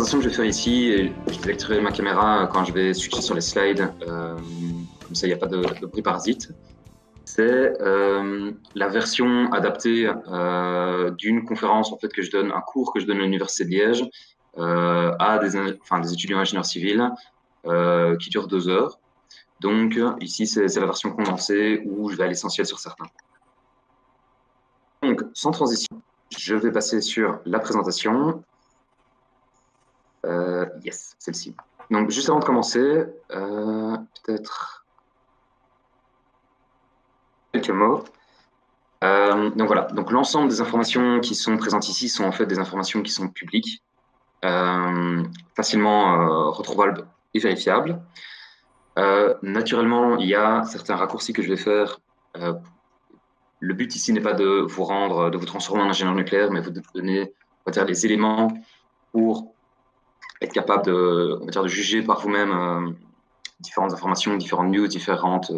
présentation que je vais faire ici, et je désactiverai ma caméra quand je vais switcher sur les slides, comme ça il n'y a pas de bruit parasite. C'est la version adaptée d'une conférence en fait, que je donne, un cours que je donne à l'Université de Liège à des étudiants ingénieurs civils qui dure 2 heures. Donc ici, c'est la version condensée où je vais à l'essentiel sur certains. Donc, sans transition, je vais passer sur la présentation. Yes, celle-ci. Donc, juste avant de commencer, peut-être quelques mots. Donc voilà, donc l'ensemble des informations qui sont présentes ici sont en fait des informations qui sont publiques, facilement retrouvables et vérifiables. Naturellement, il y a certains raccourcis que je vais faire. Le but ici n'est pas de vous transformer en ingénieur nucléaire, mais de vous donner, on va dire, les éléments pour être capable de juger par vous-même différentes informations, différentes news, différentes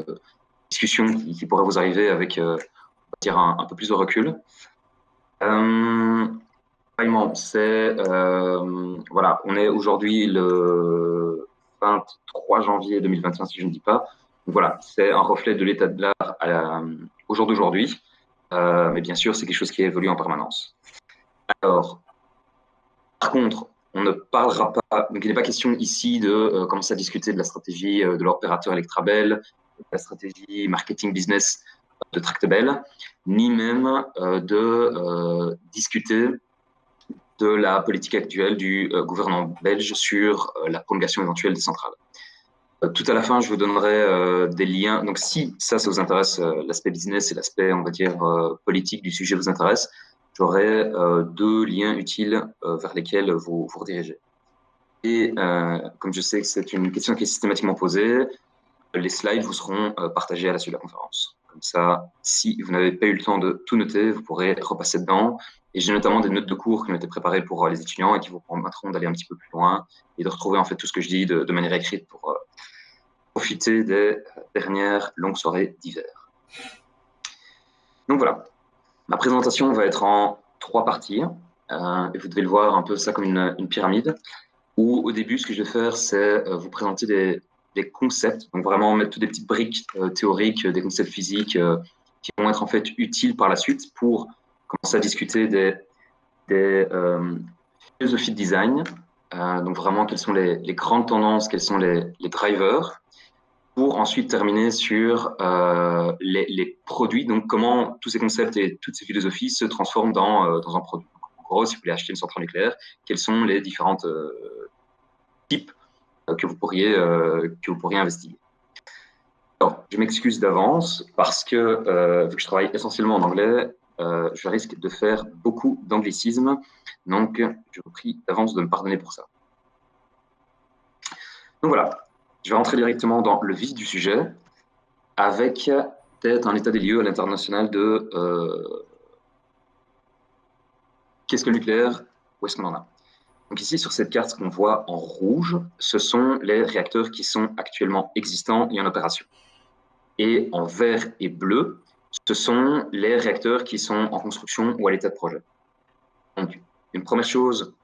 discussions qui pourraient vous arriver avec on va dire un peu plus de recul. Voilà, on est aujourd'hui le 23 janvier 2021, si je ne dis pas. Donc voilà, c'est un reflet de l'état de l'art au jour d'aujourd'hui. Mais bien sûr, c'est quelque chose qui évolue en permanence. Alors, par contre, on ne parlera pas, donc il n'est pas question ici de commencer à discuter de la stratégie de l'opérateur Electrabel, de la stratégie marketing business de Tractebel, ni même de discuter de la politique actuelle du gouvernement belge sur la prolongation éventuelle des centrales. Tout à la fin, je vous donnerai des liens. Donc, si ça vous intéresse, l'aspect business et l'aspect, on va dire, politique du sujet vous intéresse, j'aurai 2 liens utiles vers lesquels vous redirigez. Et comme je sais que c'est une question qui est systématiquement posée, les slides vous seront partagés à la suite de la conférence. Comme ça, si vous n'avez pas eu le temps de tout noter, vous pourrez repasser dedans. Et j'ai notamment des notes de cours qui ont été préparées pour les étudiants et qui vous permettront d'aller un petit peu plus loin et de retrouver en fait tout ce que je dis de manière écrite pour profiter des dernières longues soirées d'hiver. Donc voilà, ma présentation va être en 3 parties. Et vous devez le voir un peu ça comme une pyramide, où au début, ce que je vais faire, c'est vous présenter des concepts, donc vraiment mettre toutes des petites briques théoriques, des concepts physiques qui vont être en fait utiles par la suite pour commencer à discuter des philosophies de design, donc vraiment quelles sont les grandes tendances, quels sont les drivers, pour ensuite terminer sur les produits, donc comment tous ces concepts et toutes ces philosophies se transforment dans un produit. En gros, si vous voulez acheter une centrale nucléaire, quels sont les différentes types que vous pourriez investiguer. Alors, je m'excuse d'avance parce que vu que je travaille essentiellement en anglais, je risque de faire beaucoup d'anglicismes, donc je vous prie d'avance de me pardonner pour ça. Donc voilà, je vais rentrer directement dans le vif du sujet avec peut-être un état des lieux à l'international de qu'est-ce que le nucléaire, où est-ce qu'on en a. Donc ici, sur cette carte qu'on voit en rouge, ce sont les réacteurs qui sont actuellement existants et en opération. Et en vert et bleu, ce sont les réacteurs qui sont en construction ou à l'état de projet. Donc, une première chose,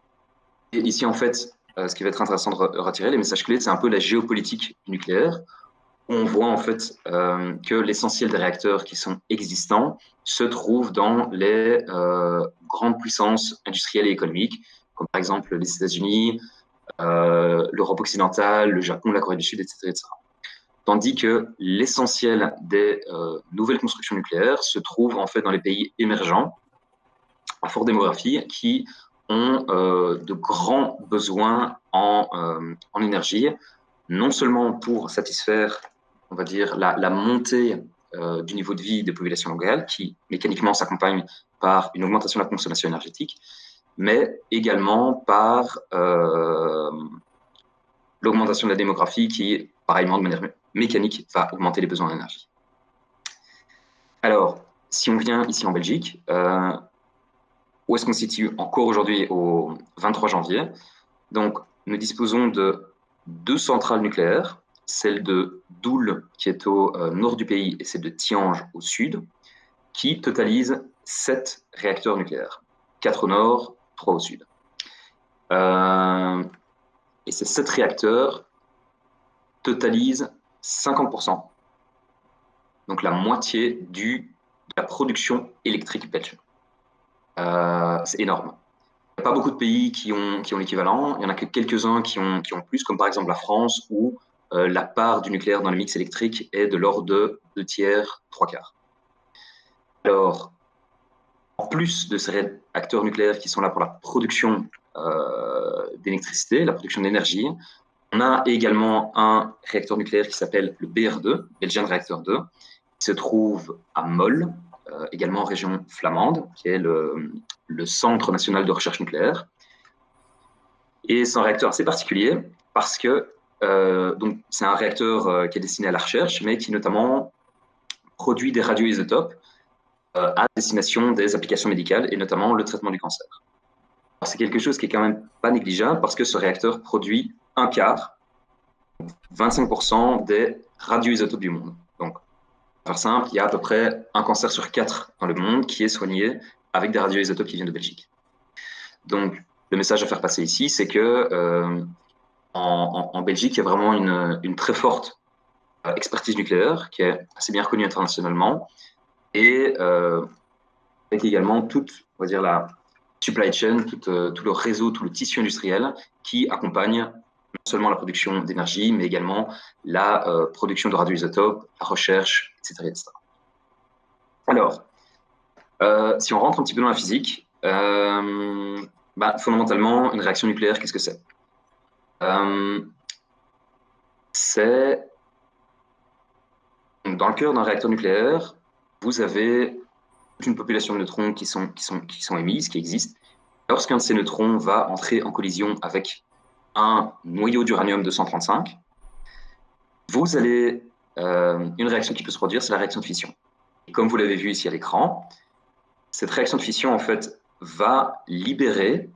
et ici en fait, ce qui va être intéressant de retirer, les messages clés, c'est un peu la géopolitique nucléaire. On voit en fait que l'essentiel des réacteurs qui sont existants se trouve dans les grandes puissances industrielles et économiques, comme par exemple les États-Unis, l'Europe occidentale, le Japon, la Corée du Sud, etc. Tandis que l'essentiel des nouvelles constructions nucléaires se trouve en fait dans les pays émergents, à forte démographie, qui ont de grands besoins en énergie, non seulement pour satisfaire, on va dire, la montée du niveau de vie des populations locales, qui mécaniquement s'accompagne par une augmentation de la consommation énergétique, mais également par l'augmentation de la démographie qui, pareillement, de manière mécanique, va augmenter les besoins en énergie. Alors, si on vient ici en Belgique, où est-ce qu'on se situe encore aujourd'hui au 23 janvier? Donc, nous disposons de 2 centrales nucléaires, celle de Doel, qui est au nord du pays, et celle de Tihange au sud, qui totalisent 7 réacteurs nucléaires, 4 au nord, 3 au sud. Et ces 7 réacteurs totalisent 50%, donc la moitié de la production électrique belge. C'est énorme. Il n'y a pas beaucoup de pays qui ont l'équivalent. Il n'y en a que quelques-uns qui ont plus, comme par exemple la France, où la part du nucléaire dans le mix électrique est de l'ordre de 2 tiers, 3 quarts. Alors, en plus de ces réacteurs nucléaires qui sont là pour la production d'électricité, la production d'énergie, on a également un réacteur nucléaire qui s'appelle le BR2, Belgian Reactor 2, qui se trouve à Mol, également en région flamande, qui est le Centre national de recherche nucléaire. Et c'est un réacteur assez particulier parce que donc c'est un réacteur qui est destiné à la recherche, mais qui notamment produit des radioisotopes à destination des applications médicales et notamment le traitement du cancer. C'est quelque chose qui est quand même pas négligeable parce que ce réacteur produit un quart, 25% des radioisotopes du monde. Donc, pour faire simple, il y a à peu près un cancer sur 4 dans le monde qui est soigné avec des radioisotopes qui viennent de Belgique. Donc, le message à faire passer ici, c'est que en Belgique, il y a vraiment une très forte expertise nucléaire qui est assez bien reconnue internationalement et avec également toute, on va dire, la supply chain, tout le réseau, tout le tissu industriel qui accompagne non seulement la production d'énergie, mais également la production de radioisotopes, la recherche, etc. etc. Alors, si on rentre un petit peu dans la physique, fondamentalement, une réaction nucléaire, qu'est-ce que c'est? C'est dans le cœur d'un réacteur nucléaire, vous avez une population de neutrons qui sont émises, qui existent. Lorsqu'un de ces neutrons va entrer en collision avec un noyau d'uranium-235, vous avez une réaction qui peut se produire, c'est la réaction de fission. Et comme vous l'avez vu ici à l'écran, cette réaction de fission, en fait, va libérer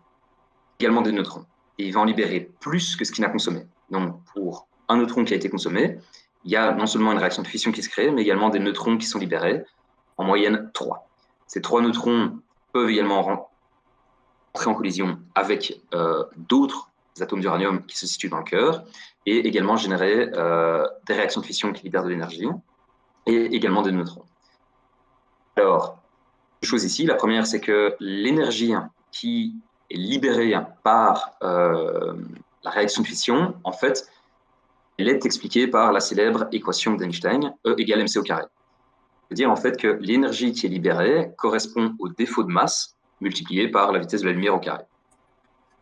également des neutrons. Et il va en libérer plus que ce qu'il n'a consommé. Donc, pour un neutron qui a été consommé, il y a non seulement une réaction de fission qui se crée, mais également des neutrons qui sont libérés, en moyenne 3. Ces 3 neutrons peuvent également entrer en collision avec d'autres atomes d'uranium qui se situent dans le cœur et également générer des réactions de fission qui libèrent de l'énergie et également des neutrons. Alors, deux choses ici. La première, c'est que l'énergie qui est libérée par la réaction de fission, en fait, elle est expliquée par la célèbre équation d'Einstein, E égale mc au carré. C'est-à-dire en fait que l'énergie qui est libérée correspond au défaut de masse multiplié par la vitesse de la lumière au carré.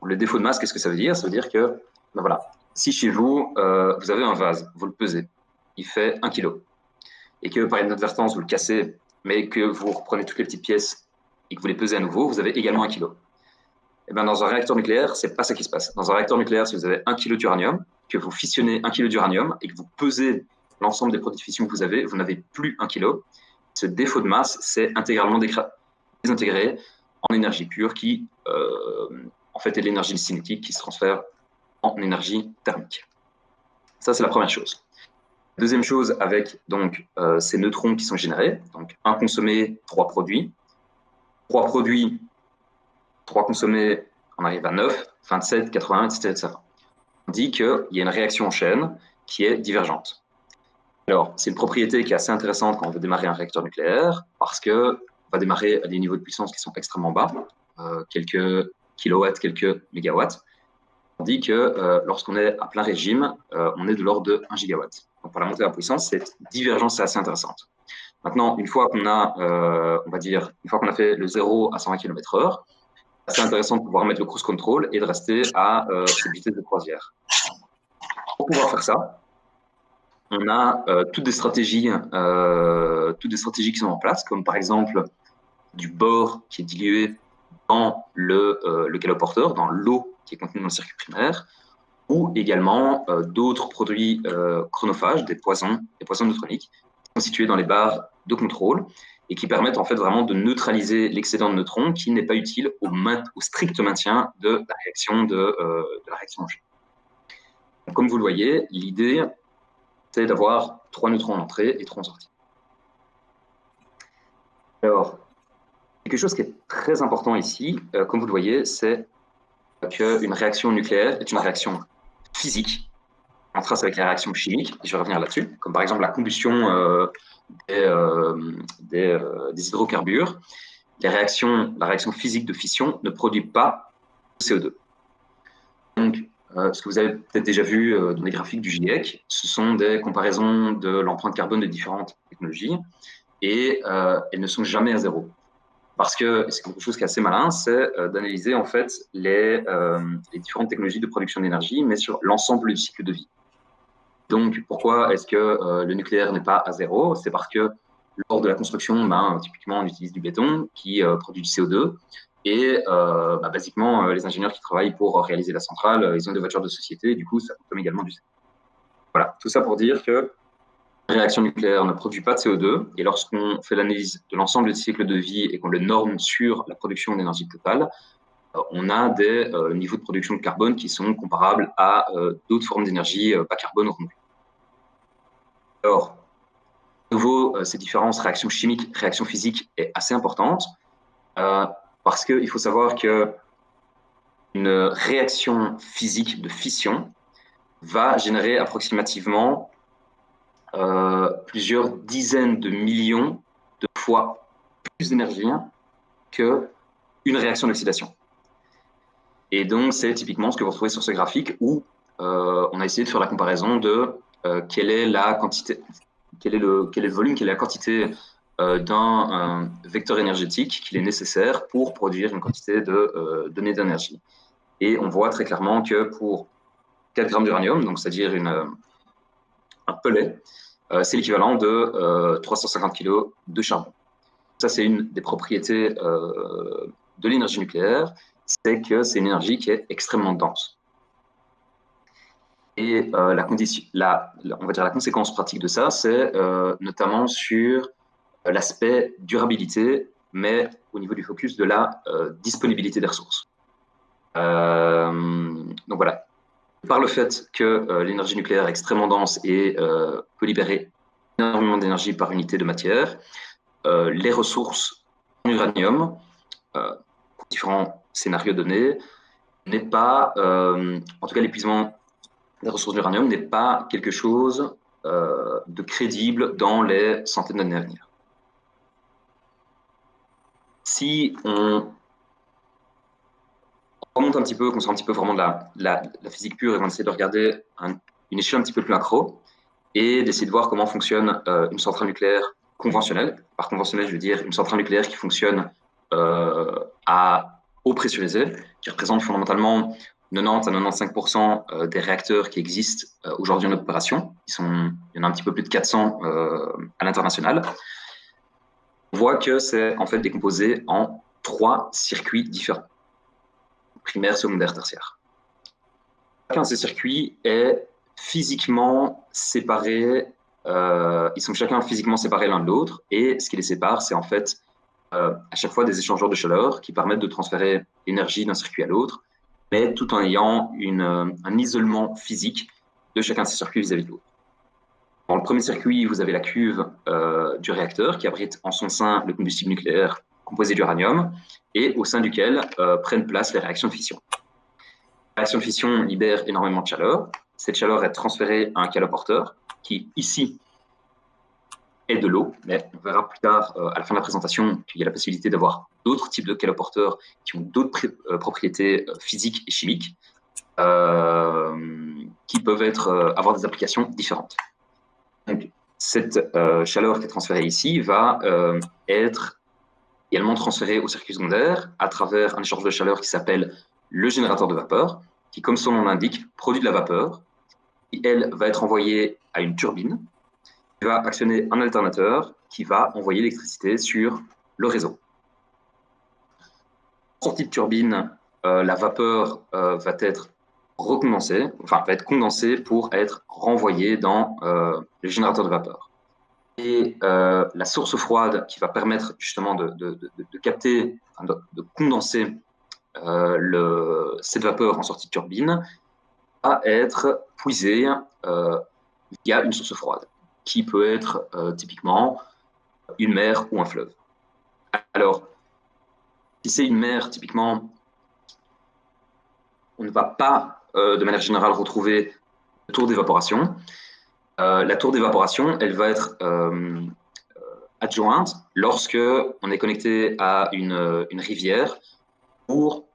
Le défaut de masse, qu'est-ce que ça veut dire? Ça veut dire que, voilà, si chez vous, vous avez un vase, vous le pesez, il fait 1 kg, et que par inadvertance, vous le cassez, mais que vous reprenez toutes les petites pièces et que vous les pesez à nouveau, vous avez également 1 kg. Et bien, dans un réacteur nucléaire, c'est pas ça qui se passe. Dans un réacteur nucléaire, si vous avez 1 kg d'uranium, que vous fissionnez 1 kg d'uranium et que vous pesez l'ensemble des produits de fission que vous n'avez plus 1 kg. Ce défaut de masse, c'est intégralement désintégré en énergie pure qui, en fait, est l'énergie cinétique qui se transfère en énergie thermique. Ça, c'est la première chose. Deuxième chose, avec donc ces neutrons qui sont générés, donc un consommé, 3 produits. 3 produits, 3 consommés, on arrive à 9, 27, 80, etc. On dit qu'il y a une réaction en chaîne qui est divergente. Alors, c'est une propriété qui est assez intéressante quand on veut démarrer un réacteur nucléaire, parce qu'on va démarrer à des niveaux de puissance qui sont extrêmement bas, quelques kilowatts, quelques mégawatts. On dit que lorsqu'on est à plein régime, on est de l'ordre de 1 gigawatt. Donc, pour la montée en puissance, cette divergence est assez intéressante. Maintenant, une fois qu'on a, on va dire, une fois qu'on a fait le 0 à 120 km/h, c'est intéressant de pouvoir mettre le cruise control et de rester à cette vitesse de croisière. Pour pouvoir faire ça, on a toutes des stratégies qui sont en place, comme par exemple du bore qui est dilué dans le caloporteur, dans l'eau qui est contenue dans le circuit primaire, ou également d'autres produits chronophages, des poisons neutroniques, qui sont situés dans les barres de contrôle et qui permettent en fait vraiment de neutraliser l'excédent de neutrons qui n'est pas utile au strict maintien de la réaction en chaîne. Comme vous le voyez, l'idée, c'est d'avoir 3 neutrons en entrée et 3 en sortie. Alors, quelque chose qui est très important ici, comme vous le voyez, c'est qu'une réaction nucléaire est une réaction physique, en trace avec les réactions chimiques, et je vais revenir là-dessus, comme par exemple la combustion des hydrocarbures. La réaction physique de fission ne produit pas de CO2. Donc, ce que vous avez peut-être déjà vu dans les graphiques du GIEC, ce sont des comparaisons de l'empreinte carbone de différentes technologies, et elles ne sont jamais à zéro. Parce que c'est quelque chose qui est assez malin, c'est d'analyser en fait les différentes technologies de production d'énergie, mais sur l'ensemble du cycle de vie. Donc, pourquoi est-ce que le nucléaire n'est pas à zéro? C'est parce que lors de la construction, typiquement, on utilise du béton qui produit du CO2. Et basiquement, les ingénieurs qui travaillent pour réaliser la centrale, ils ont des voitures de société, et du coup, ça consomme également du CO2. Voilà, tout ça pour dire que la réaction nucléaire ne produit pas de CO2, et lorsqu'on fait l'analyse de l'ensemble du cycle de vie et qu'on le norme sur la production d'énergie totale, on a des niveaux de production de carbone qui sont comparables à d'autres formes d'énergie bas carbone renouvelable. Alors, de nouveau, ces différences réactions chimiques, réactions physiques est assez importante parce qu'il faut savoir que une réaction physique de fission va générer approximativement plusieurs dizaines de millions de fois plus d'énergie qu'une réaction d'oxydation. Et donc, c'est typiquement ce que vous retrouvez sur ce graphique où on a essayé de faire la comparaison de quelle est la quantité, quel est le volume, quelle est la quantité d'un vecteur énergétique qu'il est nécessaire pour produire une quantité de données d'énergie. Et on voit très clairement que pour 4 grammes d'uranium, donc c'est-à-dire un pellet, c'est l'équivalent de 350 kg de charbon. Ça, c'est une des propriétés de l'énergie nucléaire, c'est que c'est une énergie qui est extrêmement dense. Et on va dire la conséquence pratique de ça, c'est notamment sur l'aspect durabilité, mais au niveau du focus de la disponibilité des ressources. Donc voilà, par le fait que l'énergie nucléaire est extrêmement dense et peut libérer énormément d'énergie par unité de matière, les ressources en uranium, pour différents scénarios donnés, n'est pas, en tout cas l'épuisement des ressources d'uranium n'est pas quelque chose de crédible dans les centaines d'années à venir. Si on remonte un petit peu, qu'on sort un petit peu vraiment de la physique pure et qu'on essaie de regarder une échelle un petit peu plus accro et d'essayer de voir comment fonctionne une centrale nucléaire conventionnelle. Par conventionnelle, je veux dire une centrale nucléaire qui fonctionne à eau pressurisée, qui représente fondamentalement 90 à 95% des réacteurs qui existent aujourd'hui en opération. Il y en a un petit peu plus de 400 à l'international. On voit que c'est en fait décomposé en 3 circuits différents, primaire, secondaire, tertiaire. Chacun de ces circuits est physiquement séparés, ils sont chacun physiquement séparés l'un de l'autre, et ce qui les sépare, c'est en fait à chaque fois des échangeurs de chaleur qui permettent de transférer l'énergie d'un circuit à l'autre, mais tout en ayant un isolement physique de chacun de ces circuits vis-à-vis de l'autre. Dans le premier circuit, vous avez la cuve du réacteur qui abrite en son sein le combustible nucléaire composé d'uranium et au sein duquel prennent place les réactions de fission. La réaction de fission libère énormément de chaleur. Cette chaleur est transférée à un caloporteur qui, ici, est de l'eau, mais on verra plus tard à la fin de la présentation qu'il y a la possibilité d'avoir d'autres types de caloporteurs qui ont d'autres propriétés physiques et chimiques qui peuvent avoir des applications différentes. Donc, cette chaleur qui est transférée ici va être également transférée au circuit secondaire à travers un échange de chaleur qui s'appelle le générateur de vapeur, qui, comme son nom l'indique, produit de la vapeur, qui, elle, va être envoyée à une turbine, qui va actionner un alternateur, qui va envoyer l'électricité sur le réseau. En sortie de turbine, la vapeur va être recondensée, enfin, va être condensée pour être renvoyée dans le générateur de vapeur. Et la source froide qui va permettre justement de capter, de condenser cette vapeur en sortie de turbine va être puisée via une source froide, qui peut être typiquement une mer ou un fleuve. Alors, si c'est une mer, typiquement, on ne va pas, de manière générale, retrouver la tour d'évaporation. La tour d'évaporation, elle va être adjointe lorsque on est connecté à une rivière pour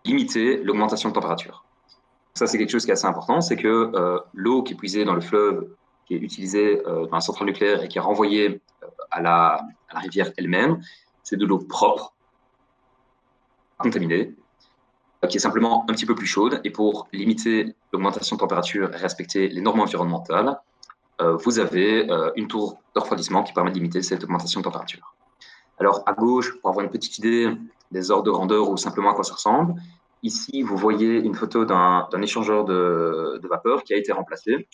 limiter l'augmentation de température. Ça, c'est quelque chose qui est assez important, c'est que l'eau qui est puisée dans le fleuve, qui est utilisée dans la centrale nucléaire et qui est renvoyée à la rivière elle-même, c'est de l'eau propre, contaminée, qui est simplement un petit peu plus chaude. Et pour limiter l'augmentation de température et respecter les normes environnementales, vous avez une tour de refroidissement qui permet de limiter cette augmentation de température. Alors, à gauche, pour avoir une petite idée des ordres de grandeur ou simplement à quoi ça ressemble, ici, vous voyez une photo d'un échangeur de vapeur qui a été remplacé.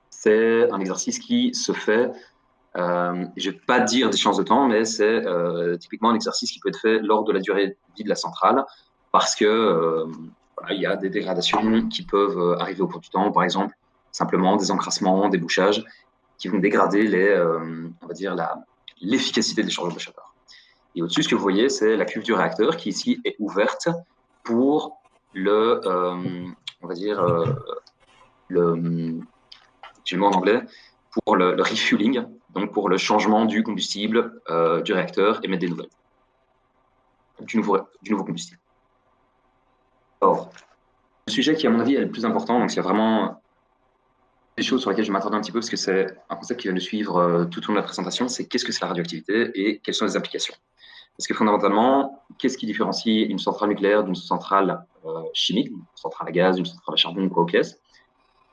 C'est un exercice qui se fait, je ne vais pas dire d'échéance de temps, mais c'est typiquement un exercice qui peut être fait lors de la durée de vie de la centrale, parce que voilà, il y a des dégradations qui peuvent arriver au cours du temps, par exemple simplement des encrassements, des bouchages, qui vont dégrader on va dire l'efficacité de l'échangeur de chaleur. Et au-dessus, ce que vous voyez, c'est la cuve du réacteur qui ici est ouverte pour on va dire, j'ai le mot en anglais, pour le refueling, donc pour le changement du combustible du réacteur et mettre du nouveau combustible. Alors, le sujet qui, à mon avis, est le plus important, donc c'est vraiment des choses sur lesquelles je m'attarde un petit peu parce que c'est un concept qui va nous suivre tout au long de la présentation, c'est qu'est-ce que c'est la radioactivité et quelles sont les applications. Parce que fondamentalement, qu'est-ce qui différencie une centrale nucléaire d'une centrale chimique, une centrale à gaz, une centrale à charbon, quoi que ce soit,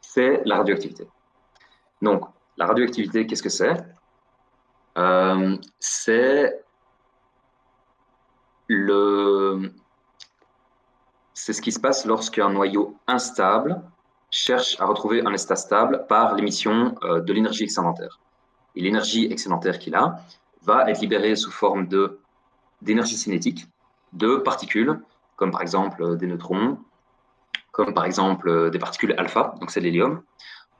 c'est la radioactivité. Donc, la radioactivité, qu'est-ce que c'est? C'est ce qui se passe lorsqu'un noyau instable cherche à retrouver un état stable par l'émission de l'énergie excédentaire. Et l'énergie excédentaire qu'il a va être libérée sous forme d'énergie cinétique, de particules, comme par exemple des neutrons, comme par exemple des particules alpha, donc c'est l'hélium,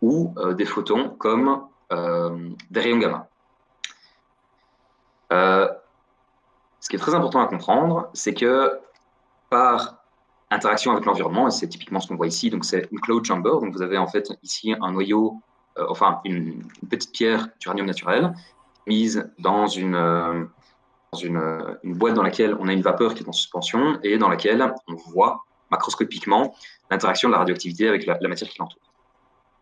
ou des photons comme des rayons gamma. Ce qui est très important à comprendre, c'est que par interaction avec l'environnement, et c'est typiquement ce qu'on voit ici, donc c'est une cloud chamber, donc vous avez en fait ici un noyau, enfin une petite pierre d'uranium naturel mise dans une boîte dans laquelle on a une vapeur qui est en suspension et dans laquelle on voit macroscopiquement l'interaction de la radioactivité avec la matière qui l'entoure.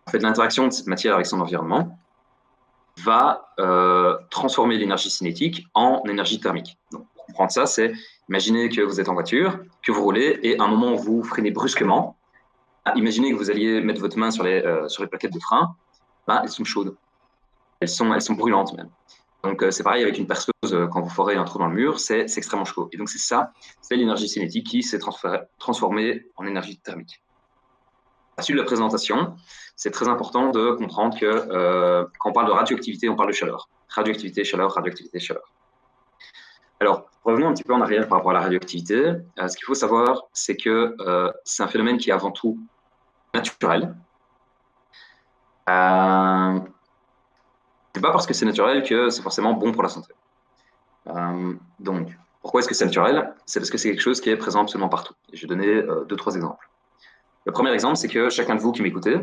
En fait, l'interaction de cette matière avec son environnement va transformer l'énergie cinétique en énergie thermique. Donc, pour comprendre ça, c'est imaginez que vous êtes en voiture, que vous roulez et à un moment où vous freinez brusquement, imaginez que vous alliez mettre votre main sur les plaquettes de frein, elles sont chaudes, elles sont brûlantes même. Donc, c'est pareil avec une perceuse, quand vous forez un trou dans le mur, c'est extrêmement chaud. Et donc, c'est l'énergie cinétique qui s'est transformée en énergie thermique. À la suite de la présentation, c'est très important de comprendre que quand on parle de radioactivité, on parle de chaleur. Radioactivité, chaleur, radioactivité, chaleur. Alors, revenons un petit peu en arrière par rapport à la radioactivité. Ce qu'il faut savoir, c'est que c'est un phénomène qui est avant tout naturel. C'est pas parce que c'est naturel que c'est forcément bon pour la santé. Donc, pourquoi est-ce que c'est naturel? C'est parce que c'est quelque chose qui est présent absolument partout. Et je vais donner 2-3 exemples. Le premier exemple, c'est que chacun de vous qui m'écoutez,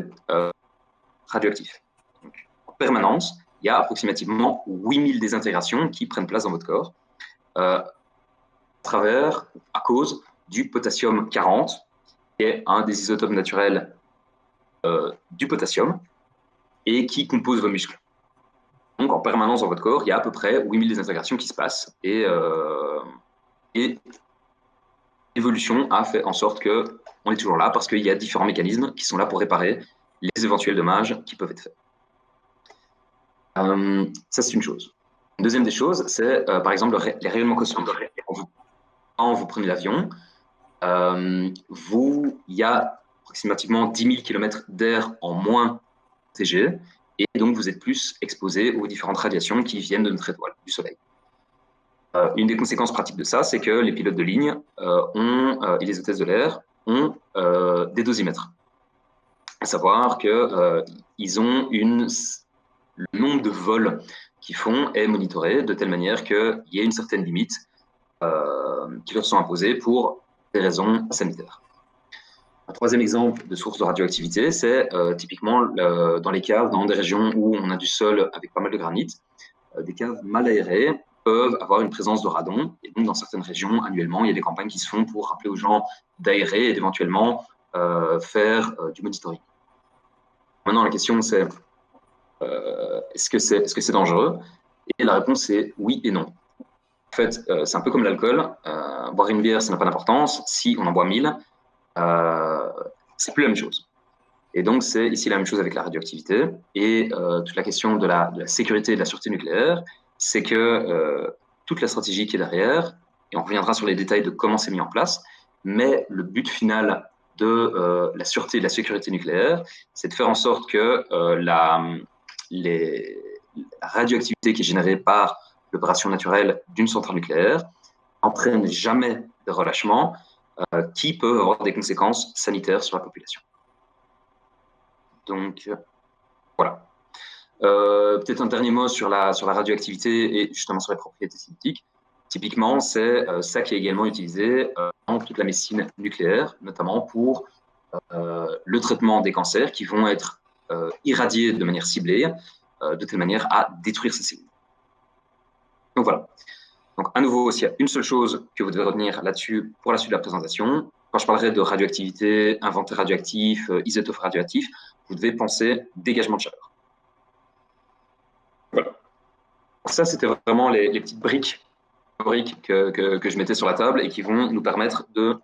radioactif. Donc, en permanence, il y a approximativement 8000 désintégrations qui prennent place dans votre corps à cause du potassium 40, qui est un des isotopes naturels du potassium et qui compose vos muscles. Donc, en permanence dans votre corps, il y a à peu près 8000 désintégrations qui se passent et l'évolution a fait en sorte qu'on est toujours là parce qu'il y a différents mécanismes qui sont là pour réparer les éventuels dommages qui peuvent être faits. Ça, c'est une chose. Une deuxième des choses, c'est par exemple les rayonnements cosmiques. Quand vous prenez l'avion, il y a approximativement 10 000 km d'air en moins protégé, et donc vous êtes plus exposé aux différentes radiations qui viennent de notre étoile, du Soleil. Une des conséquences pratiques de ça, c'est que les pilotes de ligne et les hôtesses de l'air ont des dosimètres. À savoir qu'ils ont le nombre de vols qu'ils font est monitoré de telle manière qu'il y ait une certaine limite qui leur sont imposées pour des raisons sanitaires. Un troisième exemple de source de radioactivité, c'est typiquement dans les caves, dans des régions où on a du sol avec pas mal de granit, des caves mal aérées peuvent avoir une présence de radon. Et donc, dans certaines régions, annuellement, il y a des campagnes qui se font pour rappeler aux gens d'aérer et d'éventuellement faire du monitoring. Maintenant, la question, c'est est-ce que c'est dangereux? Et la réponse est oui et non. En fait, c'est un peu comme l'alcool. Boire une bière, ça n'a pas d'importance. Si on en boit 1000, c'est plus la même chose. Et donc, c'est ici la même chose avec la radioactivité. Et toute la question de la sécurité et de la sûreté nucléaire, c'est que toute la stratégie qui est derrière, et on reviendra sur les détails de comment c'est mis en place, mais le but final de la sûreté et de la sécurité nucléaire, c'est de faire en sorte que la radioactivité qui est générée par l'opération naturelle d'une centrale nucléaire n'entraîne jamais de relâchement qui peut avoir des conséquences sanitaires sur la population. Donc, voilà. Peut-être un dernier mot sur la radioactivité et justement sur les propriétés cinétiques. Typiquement, c'est ça qui est également utilisé dans toute la médecine nucléaire, notamment pour le traitement des cancers qui vont être irradiés de manière ciblée, de telle manière à détruire ces cellules. Donc voilà. Donc à nouveau, s'il y a une seule chose que vous devez retenir là-dessus pour la suite de la présentation, quand je parlerai de radioactivité, inventaire radioactif, isotope radioactif, vous devez penser dégagement de chaleur. Voilà. Ça, c'était vraiment les petites briques que je mettais sur la table et qui vont nous permettre de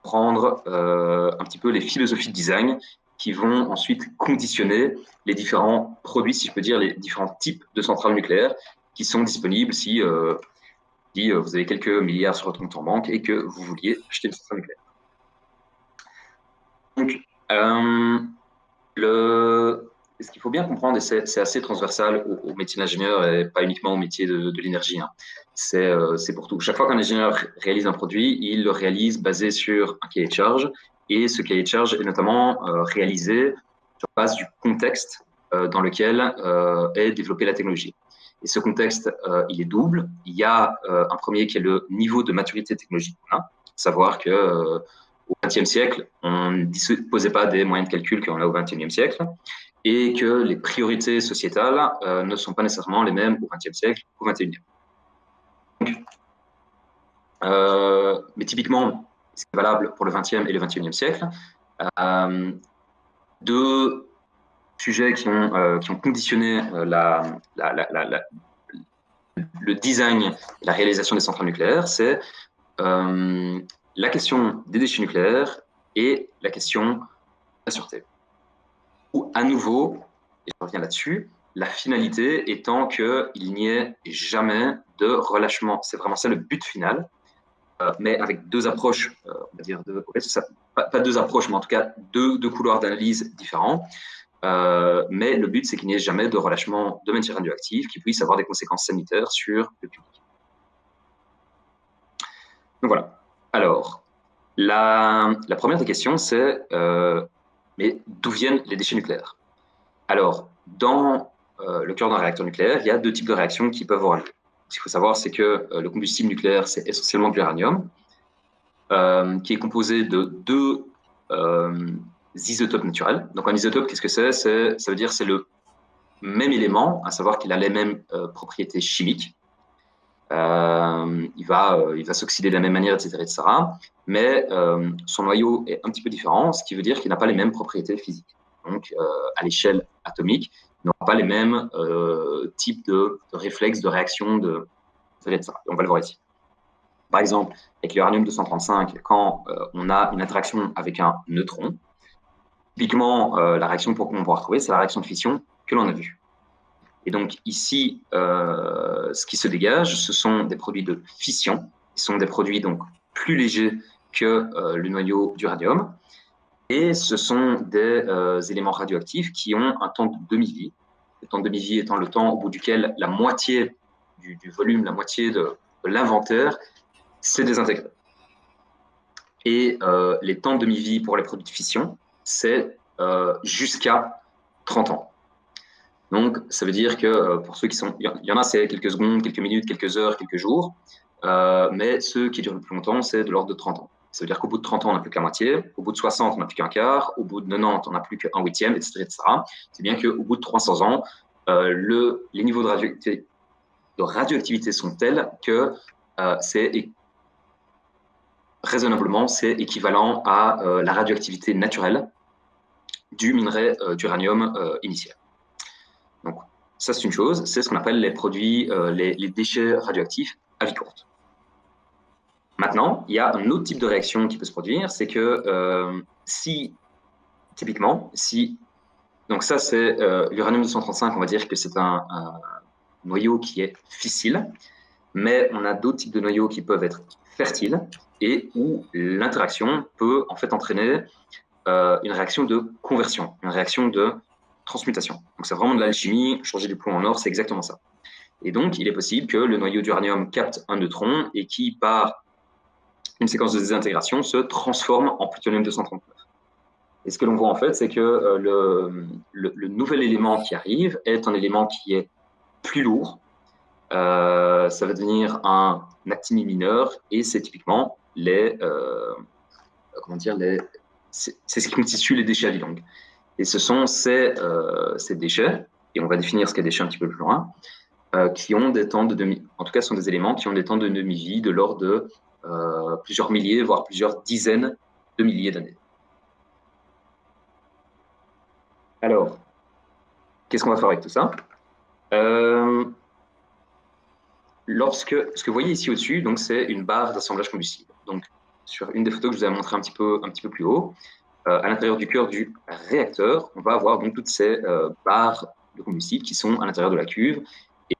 prendre un petit peu les philosophies de design qui vont ensuite conditionner les différents produits, si je peux dire, les différents types de centrales nucléaires qui sont disponibles si vous avez quelques milliards sur votre compte en banque et que vous vouliez acheter une centrale nucléaire. Donc, ce qu'il faut bien comprendre, et c'est assez transversal au métier d'ingénieur et pas uniquement au métier de l'énergie, hein. C'est pour tout. Chaque fois qu'un ingénieur réalise un produit, il le réalise basé sur un cahier de charge, et ce cahier de charge est notamment réalisé sur base du contexte dans lequel est développée la technologie. Et ce contexte, il est double. Il y a un premier qui est le niveau de maturité technologique qu'on a, savoir que au XXe siècle, on ne disposait pas des moyens de calcul qu'on a au XXIe siècle, et que les priorités sociétales ne sont pas nécessairement les mêmes au XXe siècle qu'au XXIe. Mais typiquement, c'est valable pour le XXe et le XXIe siècle, deux sujets qui ont conditionné le design et la réalisation des centrales nucléaires, c'est la question des déchets nucléaires et la question de la sûreté. Où, à nouveau, et je reviens là-dessus, la finalité étant qu'il n'y ait jamais de relâchement. C'est vraiment ça le but final, mais avec deux approches, on va dire, pas deux approches, mais en tout cas deux couloirs d'analyse différents. Mais le but, c'est qu'il n'y ait jamais de relâchement de matière radioactive qui puisse avoir des conséquences sanitaires sur le public. Donc voilà. Alors, la première des questions, c'est mais d'où viennent les déchets nucléaires? Alors, dans le cœur d'un réacteur nucléaire, il y a deux types de réactions qui peuvent avoir lieu. Ce qu'il faut savoir, c'est que le combustible nucléaire, c'est essentiellement de l'uranium, qui est composé de deux isotopes naturels. Donc, un isotope, qu'est-ce que c'est? Ça veut dire que c'est le même élément, à savoir qu'il a les mêmes propriétés chimiques. Il va s'oxyder de la même manière, etc., etc. Mais son noyau est un petit peu différent, ce qui veut dire qu'il n'a pas les mêmes propriétés physiques. Donc, à l'échelle atomique, il n'aura pas les mêmes types de réflexes, de réactions, etc. On va le voir ici. Par exemple, avec l'uranium 235, quand on a une interaction avec un neutron, typiquement, la réaction qu'on pourra retrouver, c'est la réaction de fission que l'on a vue. Et donc ici, ce qui se dégage, ce sont des produits de fission, qui sont des produits donc plus légers que le noyau d'uranium, et ce sont des éléments radioactifs qui ont un temps de demi-vie. Le temps de demi-vie étant le temps au bout duquel la moitié du volume, la moitié de l'inventaire s'est désintégré. Et les temps de demi-vie pour les produits de fission, c'est jusqu'à 30 ans. Donc, ça veut dire que pour ceux qui sont... Il y en a, c'est quelques secondes, quelques minutes, quelques heures, quelques jours. mais ceux qui durent le plus longtemps, c'est de l'ordre de 30 ans. Ça veut dire qu'au bout de 30 ans, on n'a plus que la moitié, au bout de 60, on n'a plus qu'un quart, au bout de 90, on n'a plus qu'un huitième, etc., etc. C'est bien qu'au bout de 300 ans, les niveaux de radioactivité sont tels que raisonnablement, c'est équivalent à la radioactivité naturelle du minerai d'uranium initial. Donc, ça, c'est une chose. C'est ce qu'on appelle les produits, les déchets radioactifs à vie courte. Maintenant, il y a un autre type de réaction qui peut se produire, c'est que typiquement, donc ça, c'est l'uranium 235, on va dire que c'est un noyau qui est fissile, mais on a d'autres types de noyaux qui peuvent être fertiles et où l'interaction peut en fait entraîner une réaction de conversion, une réaction de transmutation. Donc c'est vraiment de l'alchimie, changer du plomb en or, c'est exactement ça. Et donc, il est possible que le noyau d'uranium capte un neutron et qui, par une séquence de désintégration, se transforme en plutonium 239. Et ce que l'on voit en fait, c'est que le nouvel élément qui arrive est un élément qui est plus lourd. Ça va devenir un actinium mineur et c'est typiquement c'est ce qui constitue les déchets à vie longue. Et ce sont ces déchets, et on va définir ce qu'est déchets un petit peu plus loin, qui ont des temps de en tout cas, sont des éléments qui ont des temps de demi-vie de l'ordre de plusieurs milliers, voire plusieurs dizaines de milliers d'années. Alors, qu'est-ce qu'on va faire avec tout ça? Ce que vous voyez ici au-dessus, donc c'est une barre d'assemblage combustible. Donc, sur une des photos que je vous ai montré un petit peu plus haut, à l'intérieur du cœur du réacteur, on va avoir donc toutes ces barres de combustible qui sont à l'intérieur de la cuve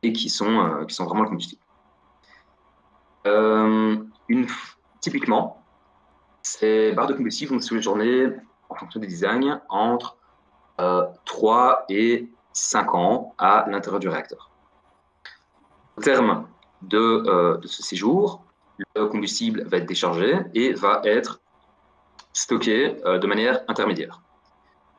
et qui sont vraiment le combustible. Typiquement, ces barres de combustible vont se séjourner, en fonction des designs, entre 3 et 5 ans à l'intérieur du réacteur. Au terme de ce séjour, le combustible va être déchargé et va être stocké de manière intermédiaire.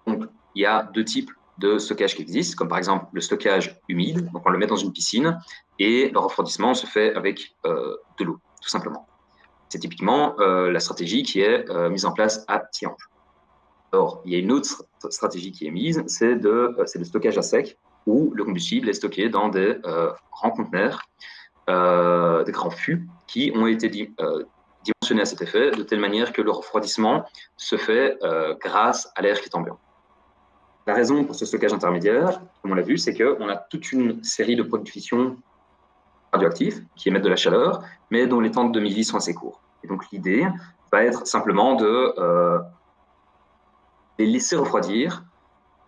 Donc, il y a deux types de stockage qui existent, comme par exemple le stockage humide, donc on le met dans une piscine et le refroidissement se fait avec de l'eau, tout simplement. C'est typiquement la stratégie qui est mise en place à Tihange. Alors, il y a une autre stratégie qui est mise, c'est le stockage à sec, où le combustible est stocké dans des grands conteneurs, des grands fûts, qui ont été dimensionnés à cet effet, de telle manière que le refroidissement se fait grâce à l'air qui est ambiant. La raison pour ce stockage intermédiaire, comme on l'a vu, c'est qu'on a toute une série de produits de fission radioactifs qui émettent de la chaleur, mais dont les temps de demi-vie sont assez courts. Et donc l'idée va être simplement de les laisser refroidir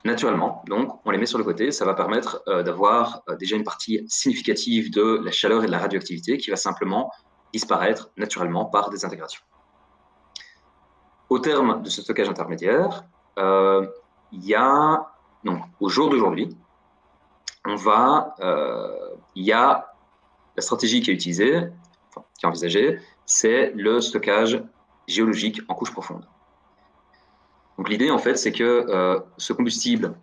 naturellement. Donc on les met sur le côté, ça va permettre d'avoir déjà une partie significative de la chaleur et de la radioactivité qui va simplement disparaître naturellement par désintégration. Au terme de ce stockage intermédiaire, il y a, donc, au jour d'aujourd'hui, il y a la stratégie qui est utilisée, qui est envisagée, c'est le stockage géologique en couche profonde. Donc l'idée, en fait, c'est que ce combustible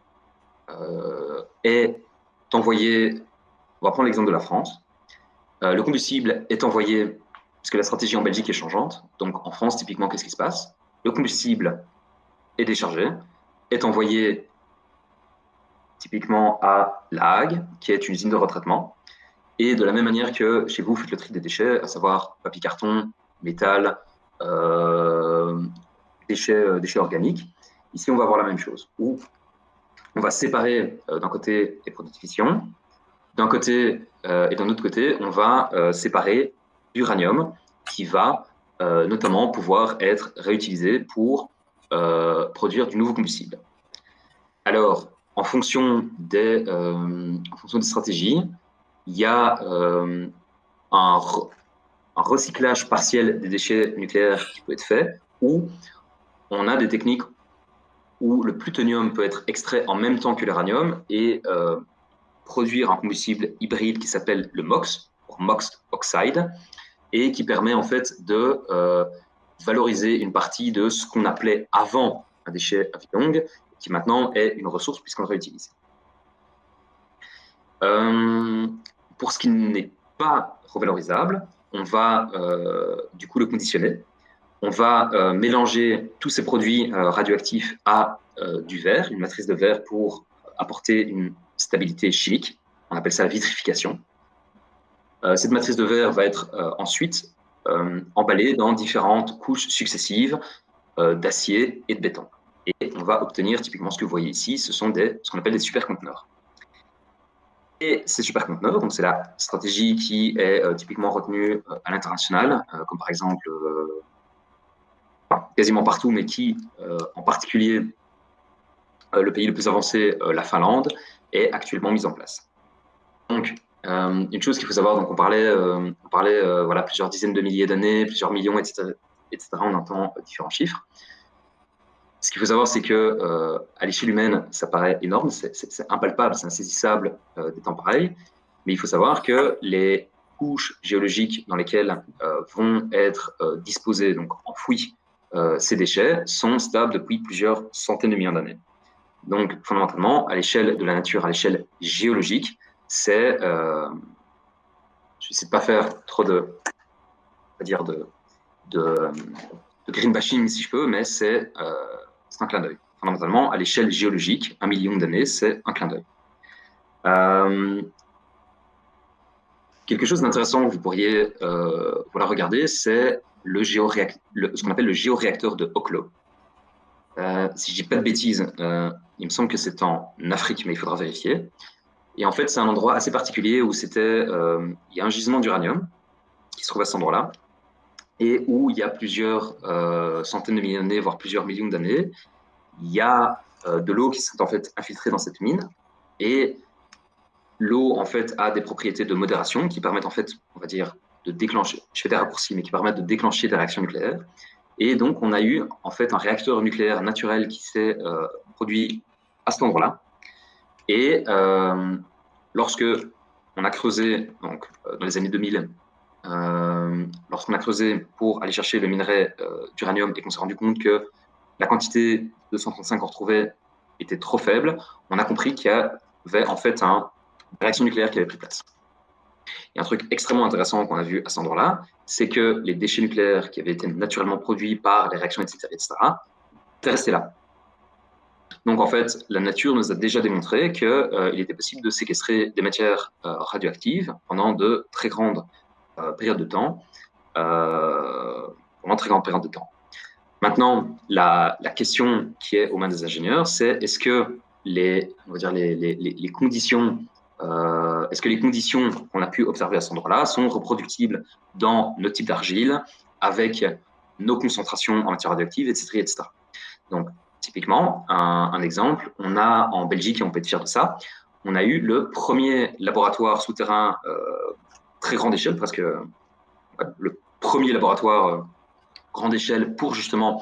est envoyé, on va prendre l'exemple de la France, le combustible est envoyé, parce que la stratégie en Belgique est changeante, donc en France, typiquement, qu'est-ce qui se passe? Le combustible est déchargé, est envoyé typiquement à La Hague, qui est une usine de retraitement. Et de la même manière que chez vous, vous faites le tri des déchets, à savoir papier carton, métal, déchets organiques, ici, on va avoir la même chose, où on va séparer d'un côté les produits de fission, d'un côté et d'un autre côté, on va séparer l'uranium qui va notamment pouvoir être réutilisé pour produire du nouveau combustible. Alors, en fonction des stratégies, il y a un recyclage partiel des déchets nucléaires qui peut être fait, ou on a des techniques où le plutonium peut être extrait en même temps que l'uranium et produire un combustible hybride qui s'appelle le MOX, ou MOX oxide, et qui permet en fait de valoriser une partie de ce qu'on appelait avant un déchet à vie longue, qui maintenant est une ressource puisqu'on le réutilise. Pour ce qui n'est pas revalorisable, on va du coup le conditionner. On va mélanger tous ces produits radioactifs à du verre, une matrice de verre pour apporter une stabilité chimique. On appelle ça la vitrification. Cette matrice de verre va être ensuite emballée dans différentes couches successives d'acier et de béton. Et on va obtenir typiquement ce que vous voyez ici, ce sont ce qu'on appelle des superconteneurs. Et ces superconteneurs, donc c'est la stratégie qui est typiquement retenue à l'international, comme par exemple quasiment partout, mais qui en particulier le pays le plus avancé, la Finlande, est actuellement mise en place. Donc, une chose qu'il faut savoir, donc on parlait voilà, plusieurs dizaines de milliers d'années, plusieurs millions, etc. On entend différents chiffres. Ce qu'il faut savoir, c'est que à l'échelle humaine, ça paraît énorme, c'est impalpable, c'est insaisissable des temps pareils. Mais il faut savoir que les couches géologiques dans lesquelles vont être disposés, donc enfouis, ces déchets, sont stables depuis plusieurs centaines de millions d'années. Donc, fondamentalement, à l'échelle de la nature, à l'échelle géologique, c'est, je vais essayer de pas faire trop de green bashing si je peux, mais c'est un clin d'œil. Fondamentalement, à l'échelle géologique, 1 million d'années, c'est un clin d'œil. Quelque chose d'intéressant que vous pourriez voilà, regarder, c'est ce qu'on appelle le géoréacteur de Oklo. Si je dis pas de bêtises, il me semble que c'est en Afrique, mais il faudra vérifier. Et en fait, c'est un endroit assez particulier où il y a un gisement d'uranium qui se trouve à cet endroit-là, et où il y a plusieurs centaines de milliers d'années, voire plusieurs millions d'années, il y a de l'eau qui s'est en fait infiltrée dans cette mine, et l'eau en fait a des propriétés de modération qui permettent en fait, on va dire, de déclencher, je fais des raccourcis, mais qui permettent de déclencher des réactions nucléaires. Et donc, on a eu en fait un réacteur nucléaire naturel qui s'est produit à cet endroit-là. Et lorsque on a creusé, donc dans les années 2000, lorsqu'on a creusé pour aller chercher le minerai d'uranium et qu'on s'est rendu compte que la quantité 235 qu'on retrouvait était trop faible, on a compris qu'il y avait en fait une réaction nucléaire qui avait pris place. Et un truc extrêmement intéressant qu'on a vu à cet endroit-là, c'est que les déchets nucléaires qui avaient été naturellement produits par les réactions, etc., étaient restés là. Donc, en fait, la nature nous a déjà démontré qu'il était possible de séquestrer des matières radioactives pendant de très grandes périodes de temps. Maintenant, la question qui est aux mains des ingénieurs, c'est est-ce que les conditions qu'on a pu observer à cet endroit-là sont reproductibles dans nos types d'argile avec nos concentrations en matière radioactive, etc. Donc, typiquement, un exemple, on a en Belgique, et on peut être fier de ça, on a eu le premier laboratoire souterrain très grande échelle, presque le premier laboratoire grande échelle pour justement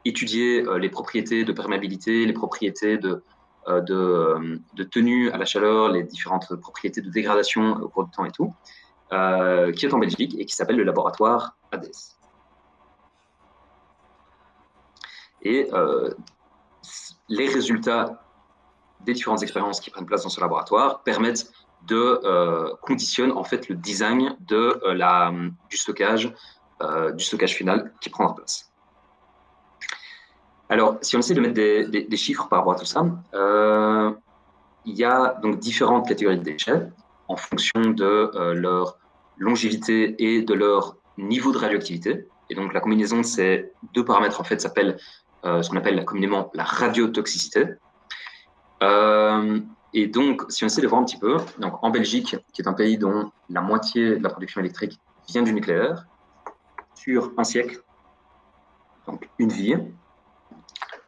étudier les propriétés de perméabilité, les propriétés de tenue à la chaleur, les différentes propriétés de dégradation au cours du temps et tout, qui est en Belgique et qui s'appelle le laboratoire ADES. Et les résultats des différentes expériences qui prennent place dans ce laboratoire permettent de conditionner en fait le design du stockage final qui prendra place. Alors, si on essaie de mettre des chiffres par rapport à tout ça, il y a donc différentes catégories de déchets en fonction de leur longévité et de leur niveau de radioactivité. Et donc, la combinaison de ces deux paramètres, en fait, s'appelle ce qu'on appelle communément la radiotoxicité. Et donc, si on essaie de voir un petit peu, donc en Belgique, qui est un pays dont la moitié de la production électrique vient du nucléaire, sur un siècle, donc une vie,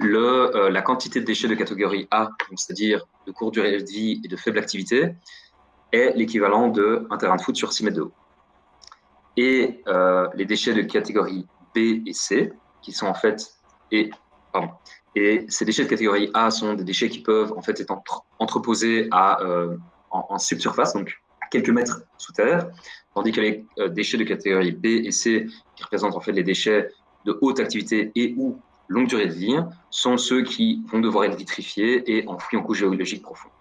la quantité de déchets de catégorie A, c'est-à-dire de courte durée de vie et de faible activité, est l'équivalent d'un terrain de foot sur 6 mètres de haut. Et les déchets de catégorie B et C, qui sont en fait... Et ces déchets de catégorie A sont des déchets qui peuvent en fait être entreposés en subsurface, donc à quelques mètres sous terre, tandis que les déchets de catégorie B et C, qui représentent en fait les déchets de haute activité et ou longue durée de vie, sont ceux qui vont devoir être vitrifiés et enfouis en couche géologique profonde.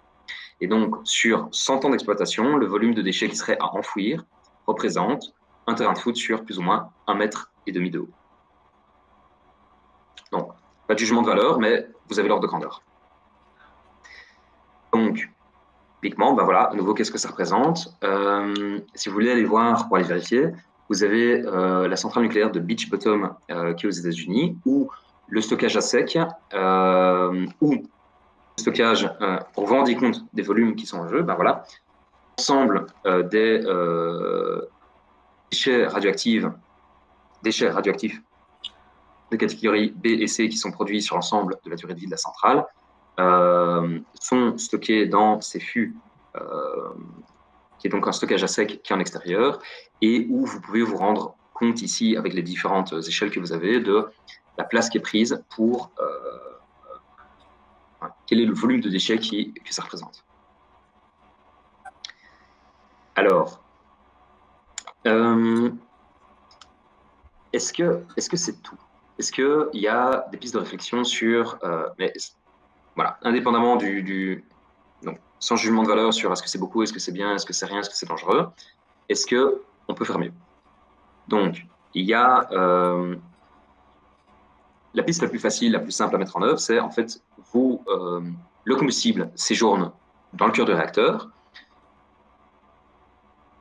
Et donc, sur 100 ans d'exploitation, le volume de déchets qui serait à enfouir représente un terrain de foot sur plus ou moins 1,5 m de haut. Donc, pas de jugement de valeur, mais vous avez l'ordre de grandeur. Donc, typiquement, ben voilà, à nouveau, qu'est-ce que ça représente? Si vous voulez aller voir pour aller vérifier, vous avez la centrale nucléaire de Beach Bottom qui est aux États-Unis, ou le stockage à sec, ou le stockage, pour vous rendre compte des volumes qui sont en jeu, ben voilà, l'ensemble des déchets radioactifs de catégorie B et C qui sont produits sur l'ensemble de la durée de vie de la centrale sont stockés dans ces fûts, qui est donc un stockage à sec qui est en extérieur, et où vous pouvez vous rendre compte ici, avec les différentes échelles que vous avez, de la place qui est prise pour quel est le volume de déchets que ça représente. Alors, est-ce que c'est tout? Est-ce qu'il y a des pistes de réflexion sur, mais voilà, indépendamment donc, sans jugement de valeur sur est-ce que c'est beaucoup, est-ce que c'est bien, est-ce que c'est rien, est-ce que c'est dangereux, est-ce qu'on peut faire mieux? Donc, il y a la piste la plus facile, la plus simple à mettre en œuvre, c'est en fait, le combustible séjourne dans le cœur du réacteur,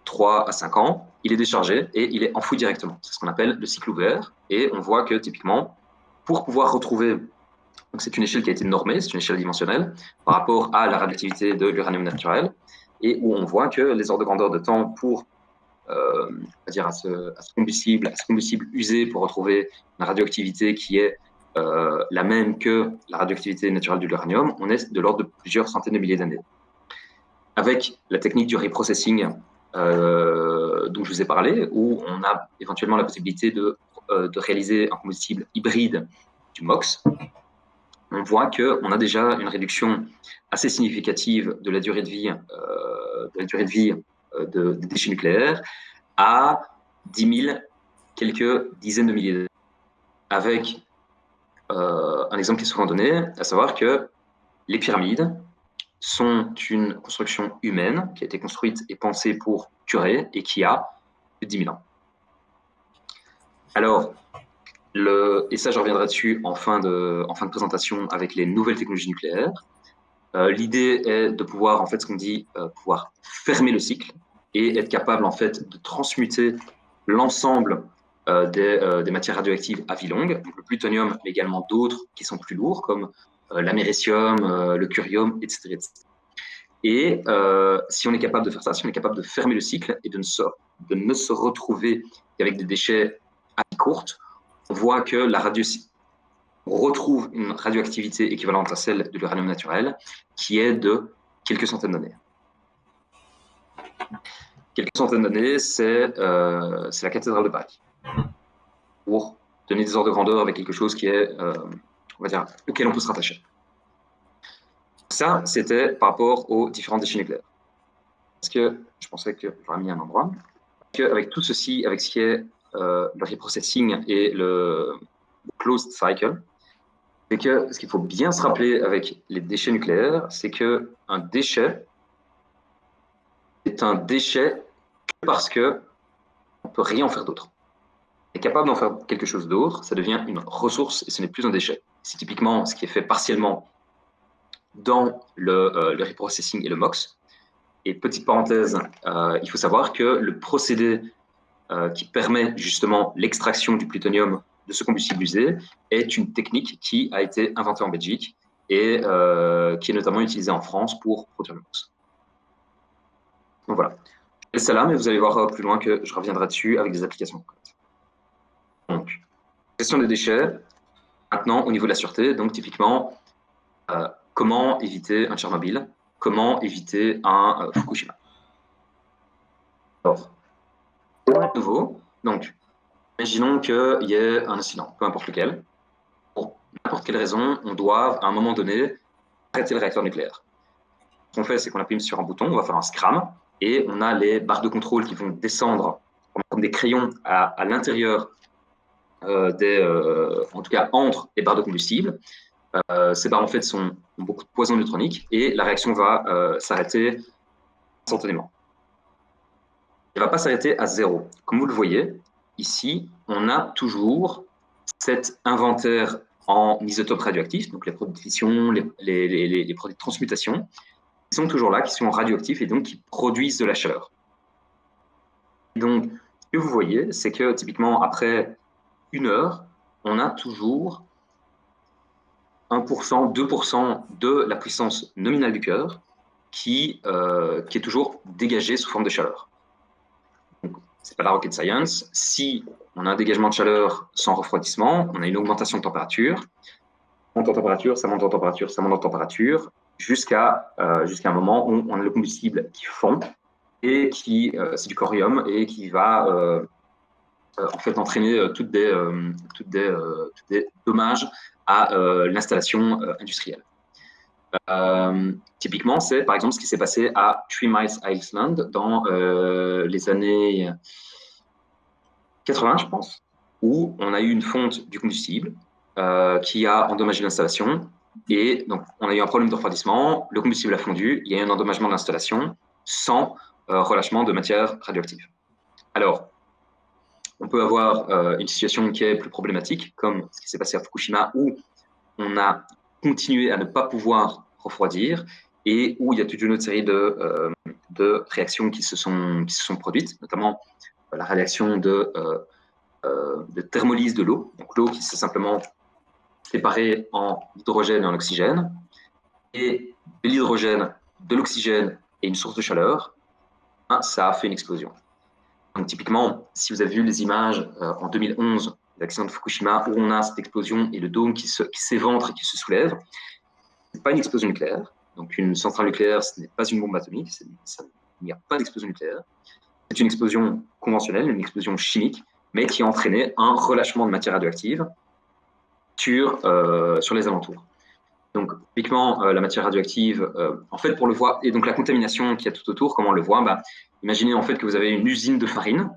3 à 5 ans, il est déchargé et il est enfoui directement. C'est ce qu'on appelle le cycle ouvert. Et on voit que typiquement, pour pouvoir retrouver, donc c'est une échelle qui a été normée, c'est une échelle dimensionnelle par rapport à la radioactivité de l'uranium naturel, et où on voit que les ordres de grandeur de temps pour à ce combustible usé pour retrouver une radioactivité qui est la même que la radioactivité naturelle de l'uranium, on est de l'ordre de plusieurs centaines de milliers d'années. Avec la technique du reprocessing dont je vous ai parlé, où on a éventuellement la possibilité de réaliser un combustible hybride du MOX, on voit qu'on a déjà une réduction assez significative de la durée de vie des déchets nucléaires à 10 000, quelques dizaines de milliers d'années. Avec un exemple qui est souvent donné, à savoir que les pyramides sont une construction humaine qui a été construite et pensée pour curer et qui a plus de 10 000 ans. Alors, et ça je reviendrai dessus en fin de présentation avec les nouvelles technologies nucléaires. L'idée est de pouvoir, en fait, ce qu'on dit, pouvoir fermer le cycle et être capable, en fait, de transmuter l'ensemble des matières radioactives à vie longue, donc le plutonium, mais également d'autres qui sont plus lourds, comme l'américium, le curium, etc. etc. Et si on est capable de faire ça, si on est capable de fermer le cycle et de ne se retrouver qu'avec des déchets à vie courte, on voit que on retrouve une radioactivité équivalente à celle de l'uranium naturel, qui est de quelques centaines d'années. Quelques centaines d'années, c'est la cathédrale de Paris. Pour donner des ordres de grandeur avec quelque chose qui est, on va dire, auquel on peut se rattacher. Ça, c'était par rapport aux différents déchets nucléaires. Parce que je pensais que j'aurais mis un endroit. Avec tout ceci, avec ce qui est le reprocessing et le closed cycle, c'est que ce qu'il faut bien se rappeler avec les déchets nucléaires, c'est qu'un déchet est un déchet parce qu'on ne peut rien en faire d'autre. On est capable d'en faire quelque chose d'autre, ça devient une ressource et ce n'est plus un déchet. C'est typiquement ce qui est fait partiellement dans le reprocessing et le MOX. Et petite parenthèse, il faut savoir que le procédé qui permet justement l'extraction du plutonium de ce combustible usé est une technique qui a été inventée en Belgique et qui est notamment utilisée en France pour produire le MOX. Donc voilà. Je laisse ça là, mais vous allez voir plus loin que je reviendrai dessus avec des applications concrètes. Donc, gestion des déchets. Maintenant, au niveau de la sûreté, donc typiquement, comment éviter un Tchernobyl? Comment éviter un Fukushima? Alors, de nouveau, donc, imaginons qu'il y ait un incident, peu importe lequel. Pour n'importe quelle raison, on doit, à un moment donné, arrêter le réacteur nucléaire. Ce qu'on fait, c'est qu'on appuie sur un bouton, on va faire un scram, et on a les barres de contrôle qui vont descendre comme des crayons à l'intérieur en tout cas entre les barres de combustible. Ces barres, en fait, ont beaucoup de poison neutronique, et la réaction va s'arrêter instantanément. ne va pas s'arrêter à zéro. Comme vous le voyez, ici, on a toujours cet inventaire en isotopes radioactifs, donc les produits de fission, les produits de transmutation, qui sont toujours là, qui sont radioactifs et donc qui produisent de la chaleur. Et donc, ce que vous voyez, c'est que typiquement, après 1 heure, on a toujours 1%, 2% de la puissance nominale du cœur qui est toujours dégagée sous forme de chaleur. Ce n'est pas la rocket science. Si on a un dégagement de chaleur sans refroidissement, on a une augmentation de température. Ça monte en température, ça monte en température, ça monte en température, jusqu'à un moment où on a le combustible qui fond et c'est du corium et qui va en fait entraîner toutes des dommages à l'installation industrielle. Typiquement, c'est par exemple ce qui s'est passé à Three Miles Island dans les années 80, je pense, où on a eu une fonte du combustible qui a endommagé l'installation. Et donc, on a eu un problème de refroidissement, le combustible a fondu, il y a eu un endommagement de l'installation sans relâchement de matière radioactive. Alors, on peut avoir une situation qui est plus problématique, comme ce qui s'est passé à Fukushima, où on a continué à ne pas pouvoir refroidir et où il y a toute une autre série de réactions qui se sont produites, notamment la réaction de thermolyse de l'eau, donc l'eau qui s'est simplement séparée en hydrogène et en oxygène, et de l'hydrogène, de l'oxygène et une source de chaleur, ça a fait une explosion. Donc typiquement, si vous avez vu les images en 2011, l'accident de Fukushima, où on a cette explosion et le dôme qui s'éventre et qui se soulève, ce n'est pas une explosion nucléaire. Donc une centrale nucléaire, ce n'est pas une bombe atomique, il n'y a pas d'explosion nucléaire. C'est une explosion conventionnelle, une explosion chimique, mais qui a entraîné un relâchement de matière radioactive sur les alentours. Donc, typiquement, la matière radioactive, en fait, pour le voir, et donc la contamination qu'il y a tout autour, comment on le voit, imaginez en fait que vous avez une usine de farine.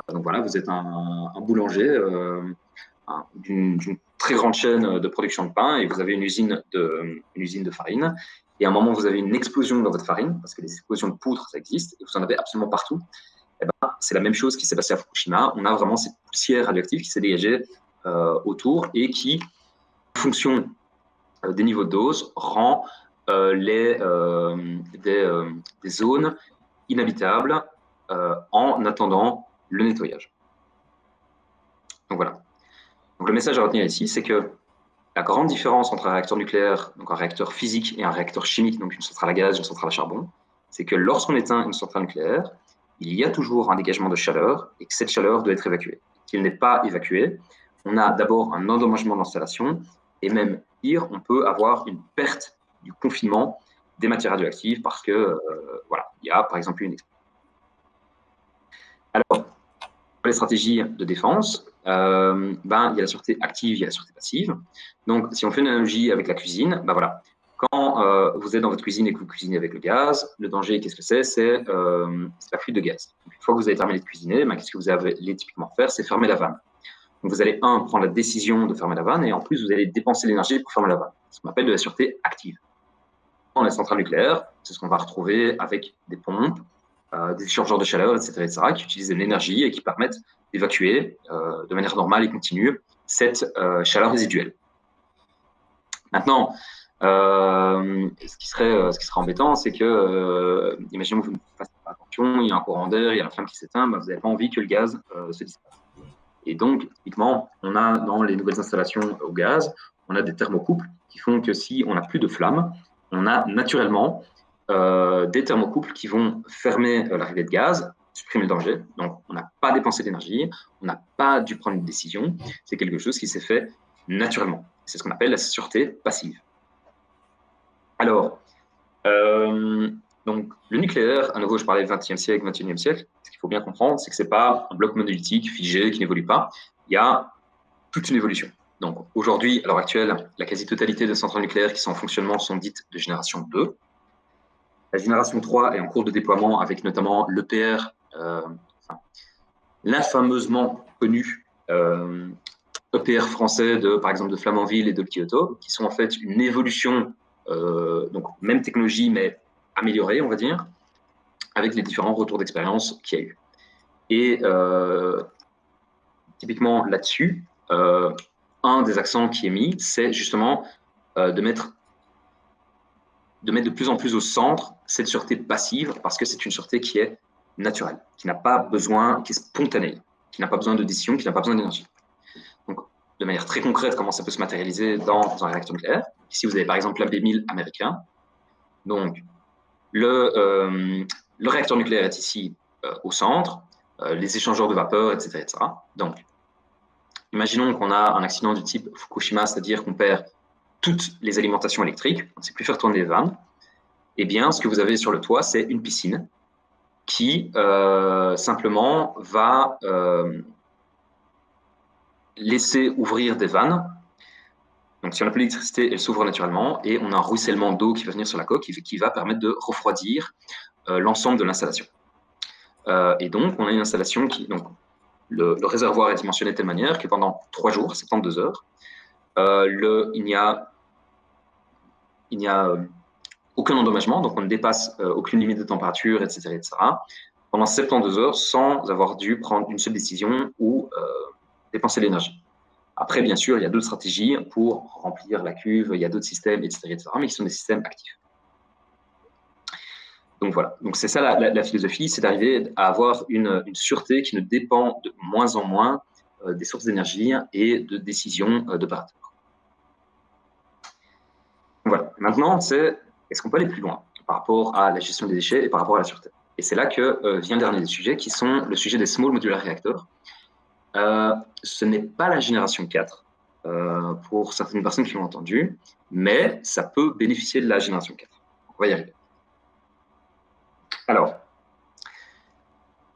Donc voilà, vous êtes un boulanger d'une très grande chaîne de production de pain et vous avez une usine de farine. Et à un moment, vous avez une explosion dans votre farine, parce que les explosions de poudre, ça existe, et vous en avez absolument partout. Et c'est la même chose qui s'est passé à Fukushima. On a vraiment cette poussière radioactive qui s'est dégagée autour et qui, en fonction des niveaux de dose, rend des zones inhabitables en attendant le nettoyage. Donc voilà. Donc le message à retenir ici, c'est que la grande différence entre un réacteur nucléaire, donc un réacteur physique, et un réacteur chimique, donc une centrale à gaz, une centrale à charbon, c'est que lorsqu'on éteint une centrale nucléaire, il y a toujours un dégagement de chaleur et que cette chaleur doit être évacuée. Si elle n'est pas évacuée, on a d'abord un endommagement de l'installation et même pire, on peut avoir une perte du confinement des matières radioactives parce que voilà, il y a par exemple une explosion. Alors, pour les stratégies de défense, il y a la sûreté active, il y a la sûreté passive. Donc, si on fait une analogie avec la cuisine, voilà. Quand vous êtes dans votre cuisine et que vous cuisinez avec le gaz, le danger, qu'est-ce que c'est? C'est la fuite de gaz. Donc, une fois que vous avez terminé de cuisiner, qu'est-ce que vous allez typiquement faire? C'est fermer la vanne. Donc, vous allez, prendre la décision de fermer la vanne et en plus, vous allez dépenser l'énergie pour fermer la vanne. C'est ce qu'on appelle de la sûreté active. Dans les centrales nucléaires, c'est ce qu'on va retrouver avec des pompes, des échangeurs de chaleur, etc., qui utilisent de l'énergie et qui permettent d'évacuer de manière normale et continue cette chaleur résiduelle. Maintenant, ce qui serait embêtant, c'est que, imaginons que vous ne fassiez pas attention, il y a un courant d'air, il y a la flamme qui s'éteint, vous n'avez pas envie que le gaz se disperse. Et donc, typiquement, on a dans les nouvelles installations au gaz, on a des thermocouples qui font que si on n'a plus de flamme, on a naturellement des thermocouples qui vont fermer l'arrivée de gaz, supprimer le danger. Donc, on n'a pas dépensé d'énergie, on n'a pas dû prendre une décision. C'est quelque chose qui s'est fait naturellement. C'est ce qu'on appelle la sûreté passive. Alors, donc, le nucléaire, à nouveau, je parlais du XXe siècle, XXIe siècle. Ce qu'il faut bien comprendre, c'est que ce n'est pas un bloc monolithique, figé, qui n'évolue pas. Il y a toute une évolution. Donc, aujourd'hui, à l'heure actuelle, la quasi-totalité des centrales nucléaires qui sont en fonctionnement sont dites de génération 2. La génération 3 est en cours de déploiement avec notamment l'EPR, l'infameusement connu EPR français, par exemple, de Flamanville et de Kyoto, qui sont en fait une évolution, donc même technologie, mais améliorée, on va dire, avec les différents retours d'expérience qu'il y a eu. Et typiquement là-dessus, un des accents qui est mis, c'est justement de mettre de plus en plus au centre cette sûreté passive, parce que c'est une sûreté qui est naturelle, qui n'a pas besoin, qui est spontanée, qui n'a pas besoin de décision, qui n'a pas besoin d'énergie. Donc, de manière très concrète, comment ça peut se matérialiser dans un réacteur nucléaire. Ici, vous avez par exemple l'AB1000 américain. Donc, le réacteur nucléaire est ici au centre, les échangeurs de vapeur, etc., etc. Donc, imaginons qu'on a un accident du type Fukushima, c'est-à-dire qu'on perd toutes les alimentations électriques, on ne sait plus faire tourner les vannes. Eh bien, ce que vous avez sur le toit, c'est une piscine qui simplement va laisser ouvrir des vannes. Donc, si on n'a plus d'électricité, elle s'ouvre naturellement et on a un ruissellement d'eau qui va venir sur la coque qui va permettre de refroidir l'ensemble de l'installation. Et donc, on a une installation qui, donc, le réservoir est dimensionné de telle manière que pendant 3 jours, 72 heures, il n'y a aucun endommagement, donc on ne dépasse aucune limite de température, etc., etc., pendant 72 heures sans avoir dû prendre une seule décision ou dépenser l'énergie. Après, bien sûr, il y a d'autres stratégies pour remplir la cuve, il y a d'autres systèmes, etc., etc., mais qui sont des systèmes actifs. Donc voilà, donc c'est ça la philosophie, c'est d'arriver à avoir une sûreté qui ne dépend de moins en moins des sources d'énergie et de décisions d'opérateurs. Voilà, maintenant, est-ce qu'on peut aller plus loin par rapport à la gestion des déchets et par rapport à la sûreté? Et c'est là que vient le dernier des sujets, qui sont le sujet des Small Modular Reactors. Ce n'est pas la génération 4, pour certaines personnes qui l'ont entendu, mais ça peut bénéficier de la génération 4. On va y arriver. Alors,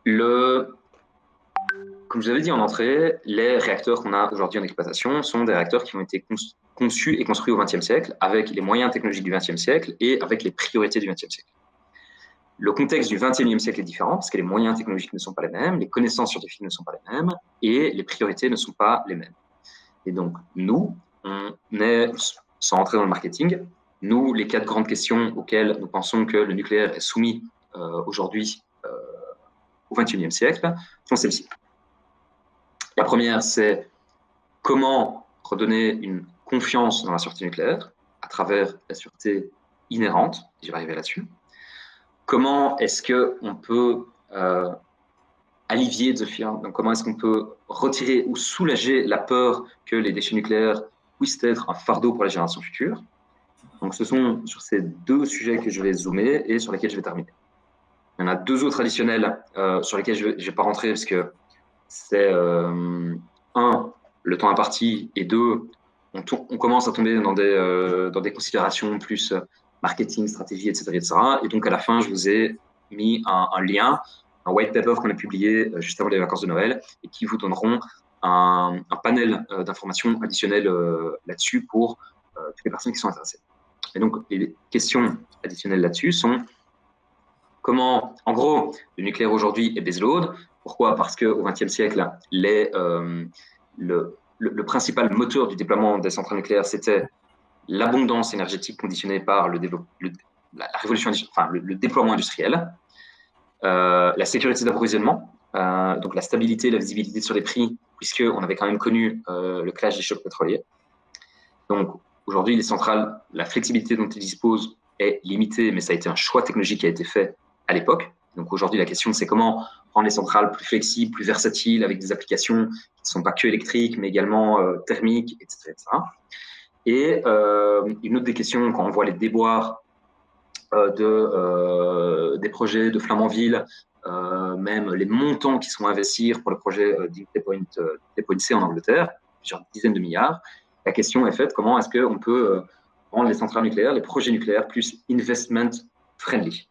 comme je vous avais dit en entrée, les réacteurs qu'on a aujourd'hui en exploitation sont des réacteurs qui ont été conçus et construits au XXe siècle avec les moyens technologiques du XXe siècle et avec les priorités du XXe siècle. Le contexte du XXIe siècle est différent parce que les moyens technologiques ne sont pas les mêmes, les connaissances scientifiques ne sont pas les mêmes et les priorités ne sont pas les mêmes. Et donc, nous, on est, sans entrer dans le marketing, nous, les 4 grandes questions auxquelles nous pensons que le nucléaire est soumis aujourd'hui au XXIe siècle sont celles-ci. La première, c'est comment redonner une confiance dans la sûreté nucléaire à travers la sûreté inhérente, je vais arriver là-dessus. Comment est-ce qu'on peut allevier the fear, donc comment est-ce qu'on peut retirer ou soulager la peur que les déchets nucléaires puissent être un fardeau pour les générations futures. Donc ce sont sur ces 2 sujets que je vais zoomer et sur lesquels je vais terminer. Il y en a 2 autres additionnels sur lesquels je ne vais pas rentrer parce que c'est 1, le temps imparti, et 2, on commence à tomber dans des considérations plus marketing, stratégie, etc., etc. Et donc à la fin, je vous ai mis un lien, un white paper qu'on a publié juste avant les vacances de Noël et qui vous donneront un panel d'informations additionnelles là-dessus pour toutes les personnes qui sont intéressées. Et donc les questions additionnelles là-dessus sont comment, en gros, le nucléaire aujourd'hui est baseload. Pourquoi? Parce qu'au XXe siècle, le principal moteur du déploiement des centrales nucléaires, c'était l'abondance énergétique conditionnée par le déploiement industriel, la sécurité d'approvisionnement, donc la stabilité, la visibilité sur les prix, puisqu'on avait quand même connu le clash des chocs pétroliers. Donc aujourd'hui, les centrales, la flexibilité dont ils disposent est limitée, mais ça a été un choix technologique qui a été fait à l'époque. Donc aujourd'hui, la question, c'est comment rendre les centrales plus flexibles, plus versatiles, avec des applications qui ne sont pas que électriques, mais également thermiques, etc., etc. Et une autre des questions, quand on voit les déboires des projets de Flamanville, même les montants qui sont investis pour le projet d'Hinkley Point C en Angleterre, plusieurs dizaines de milliards, la question est faite, comment est-ce qu'on peut rendre les centrales nucléaires, les projets nucléaires plus investment friendly.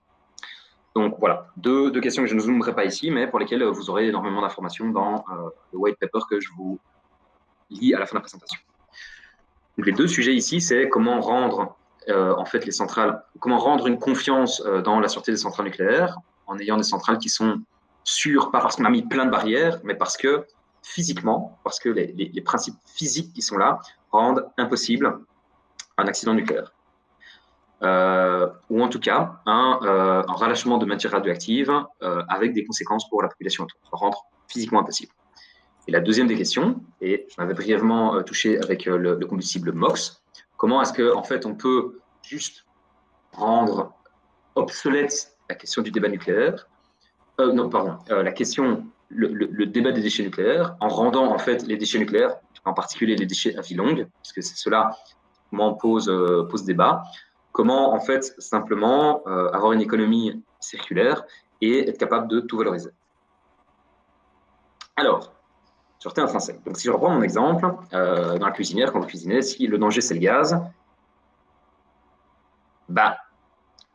Donc voilà, deux questions que je ne zoomerai pas ici, mais pour lesquelles vous aurez énormément d'informations dans le white paper que je vous lis à la fin de la présentation. Donc les 2 sujets ici, c'est comment rendre en fait les centrales, comment rendre une confiance dans la sûreté des centrales nucléaires en ayant des centrales qui sont sûres, pas parce qu'on a mis plein de barrières, mais parce que physiquement, parce que les principes physiques qui sont là rendent impossible un accident nucléaire. ou en tout cas un relâchement de matière radioactive avec des conséquences pour la population autour. Ça rendre physiquement impossible. Et la deuxième des questions, et je m'avais brièvement touché avec le combustible MOX, comment est-ce qu'en fait on peut juste rendre obsolète la question du débat nucléaire, non, pardon, la question, le débat des déchets nucléaires, en rendant en fait les déchets nucléaires, en particulier les déchets à vie longue, puisque c'est cela pose débat, comment en fait simplement avoir une économie circulaire et être capable de tout valoriser. Alors, sûreté intrinsèque. Donc, si je reprends mon exemple, dans la cuisinière, quand vous cuisinez, si le danger c'est le gaz, bah,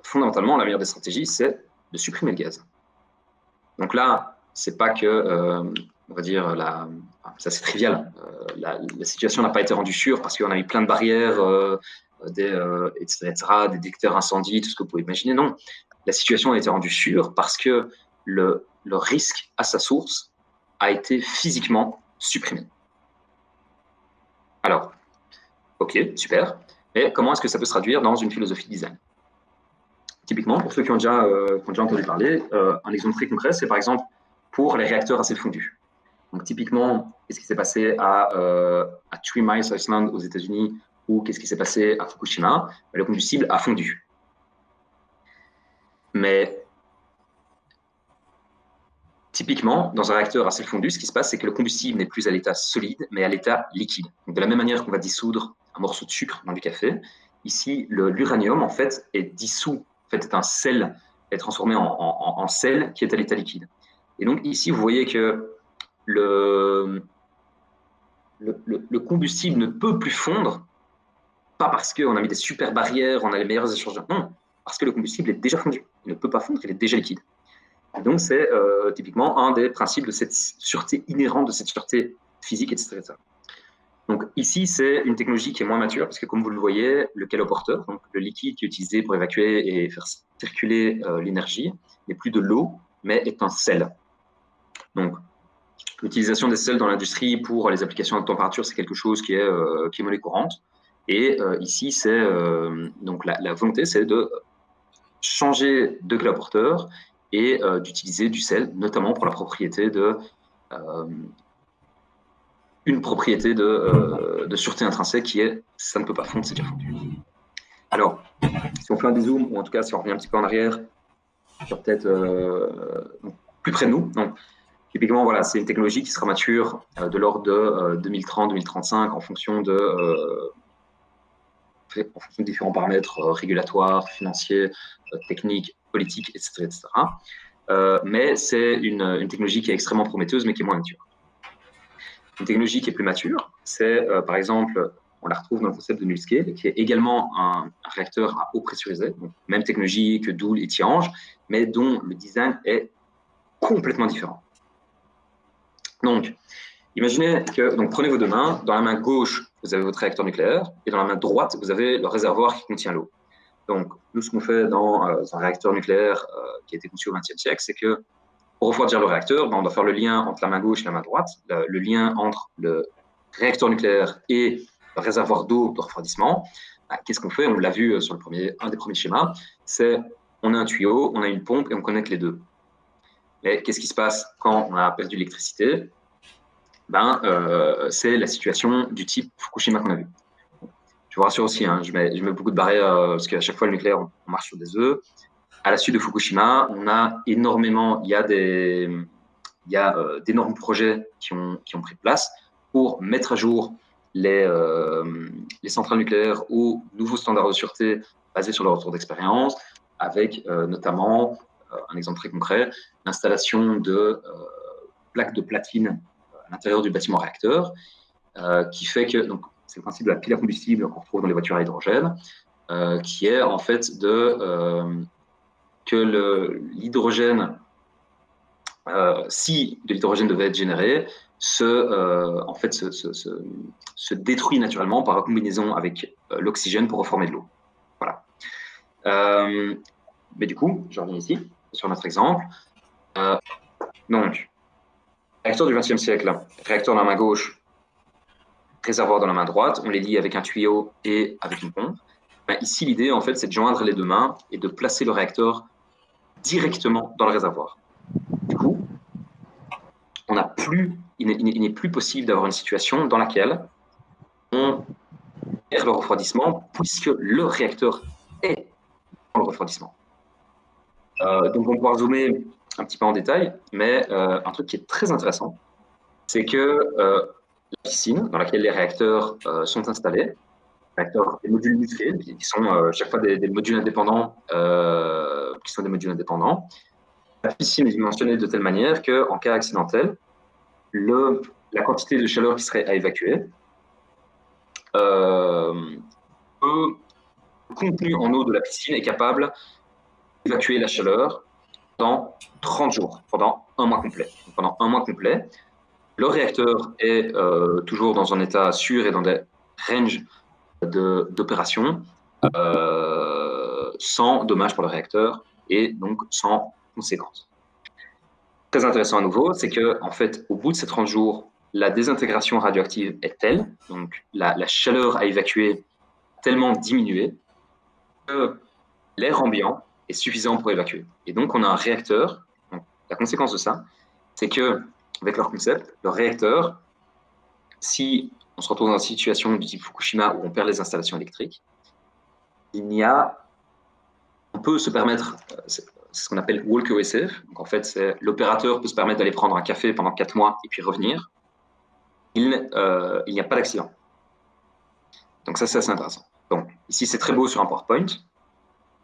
fondamentalement, la meilleure des stratégies, c'est de supprimer le gaz. Donc là, c'est pas que, on va dire, ça c'est trivial. La situation n'a pas été rendue sûre parce qu'on a eu plein de barrières, etc., des détecteurs incendies, tout ce que vous pouvez imaginer. Non, la situation a été rendue sûre parce que le risque à sa source a été physiquement supprimé. Alors, ok, super. Mais comment est-ce que ça peut se traduire dans une philosophie de design? Typiquement, pour ceux qui ont déjà entendu parler, un exemple très concret, c'est par exemple pour les réacteurs acides fondus. Donc typiquement, qu'est-ce qui s'est passé à Three Mile Island aux États-Unis ou qu'est-ce qui s'est passé à Fukushima? Le combustible a fondu. Mais typiquement, dans un réacteur acide fondu, ce qui se passe, c'est que le combustible n'est plus à l'état solide, mais à l'état liquide. Donc, de la même manière qu'on va dissoudre un morceau de sucre dans du café, ici, l'uranium, en fait, est dissous, en fait, est un sel, est transformé en sel qui est à l'état liquide. Et donc, ici, vous voyez que le combustible ne peut plus fondre, pas parce qu'on a mis des super barrières, on a les meilleurs échangeurs, non, parce que le combustible est déjà fondu. Il ne peut pas fondre, il est déjà liquide. Et donc, c'est typiquement un des principes de cette sûreté inhérente, de cette sûreté physique, etc. Donc, ici, c'est une technologie qui est moins mature, parce que comme vous le voyez, le caloporteur, donc le liquide qui est utilisé pour évacuer et faire circuler l'énergie, n'est plus de l'eau, mais est un sel. Donc, l'utilisation des sels dans l'industrie pour les applications à température, c'est quelque chose qui est monnaie courante. Et ici, c'est donc la volonté, c'est de changer de caloporteur et d'utiliser du sel, notamment pour la propriété une propriété de sûreté intrinsèque qui est ça ne peut pas fondre, c'est déjà fondu. Alors, si on fait un dézoom, ou en tout cas si on revient un petit peu en arrière, sur peut-être plus près de nous, donc, typiquement, voilà, c'est une technologie qui sera mature de l'ordre de 2030-2035 en fonction de différents paramètres régulatoires, financiers, techniques, politiques, etc. Mais c'est une technologie qui est extrêmement prometteuse, mais qui est moins mature. Une technologie qui est plus mature, c'est par exemple, on la retrouve dans le concept de NullScale, qui est également un réacteur à eau pressurisée, donc même technologie que Joule et Tihange, mais dont le design est complètement différent. Donc, imaginez que, donc prenez vos deux mains, dans la main gauche, vous avez votre réacteur nucléaire, et dans la main droite, vous avez le réservoir qui contient l'eau. Donc, nous, ce qu'on fait dans un réacteur nucléaire qui a été conçu au XXe siècle, c'est que pour refroidir le réacteur, on doit faire le lien entre la main gauche et la main droite, le lien entre le réacteur nucléaire et le réservoir d'eau de refroidissement. Qu'est-ce qu'on fait? On l'a vu sur un des premiers schémas, c'est on a un tuyau, on a une pompe et on connecte les deux. Mais qu'est-ce qui se passe quand on a perdu l'électricité? C'est la situation du type Fukushima qu'on a vu. Je vous rassure aussi, je mets beaucoup de barrières parce qu'à chaque fois le nucléaire, on marche sur des œufs. À la suite de Fukushima, on a énormément, il y a d'énormes projets qui ont pris place pour mettre à jour les centrales nucléaires aux nouveaux standards de sûreté basés sur le retour d'expérience, avec notamment, un exemple très concret, l'installation de plaques de platine à l'intérieur du bâtiment réacteur, qui fait que, donc, c'est le principe de la pile à combustible qu'on retrouve dans les voitures à hydrogène, qui est en fait que l'hydrogène, si de l'hydrogène devait être généré, se détruit naturellement par combinaison avec l'oxygène pour reformer de l'eau. Voilà. Mais du coup, je reviens ici, sur notre exemple. Donc, réacteur du XXe siècle, réacteur dans la main gauche, réservoir dans la main droite, on les lie avec un tuyau et avec une pompe. Ici, l'idée, en fait, c'est de joindre les deux mains et de placer le réacteur directement dans le réservoir. Du coup, il n'est plus possible d'avoir une situation dans laquelle on perd le refroidissement puisque le réacteur est dans le refroidissement. Donc, on va pouvoir zoomer un petit peu en détail, mais un truc qui est très intéressant, c'est que la piscine dans laquelle les réacteurs sont installés, des modules musclés, qui sont chaque fois des modules indépendants, qui sont des modules indépendants. La piscine est dimensionnée de telle manière qu'en cas accidentel, la quantité de chaleur qui serait à évacuer le contenu en eau de la piscine est capable d'évacuer la chaleur dans 30 jours, pendant un mois complet. Donc, pendant un mois complet, le réacteur est toujours dans un état sûr et dans des ranges d'opération sans dommage pour le réacteur et donc sans conséquences. Très intéressant à nouveau, c'est que en fait, au bout de ces 30 jours, la désintégration radioactive est telle, donc la chaleur à évacuer a tellement diminué que l'air ambiant est suffisant pour évacuer. Et donc, on a un réacteur. Donc, la conséquence de ça, c'est que avec leur concept, le réacteur, si on se retrouve dans une situation du type Fukushima où on perd les installations électriques, on peut se permettre, c'est ce qu'on appelle walk away safe. Donc en fait, l'opérateur peut se permettre d'aller prendre un café pendant 4 mois et puis revenir. Il n'y a pas d'accident. Donc ça, c'est assez intéressant. Donc ici, c'est très beau sur un PowerPoint,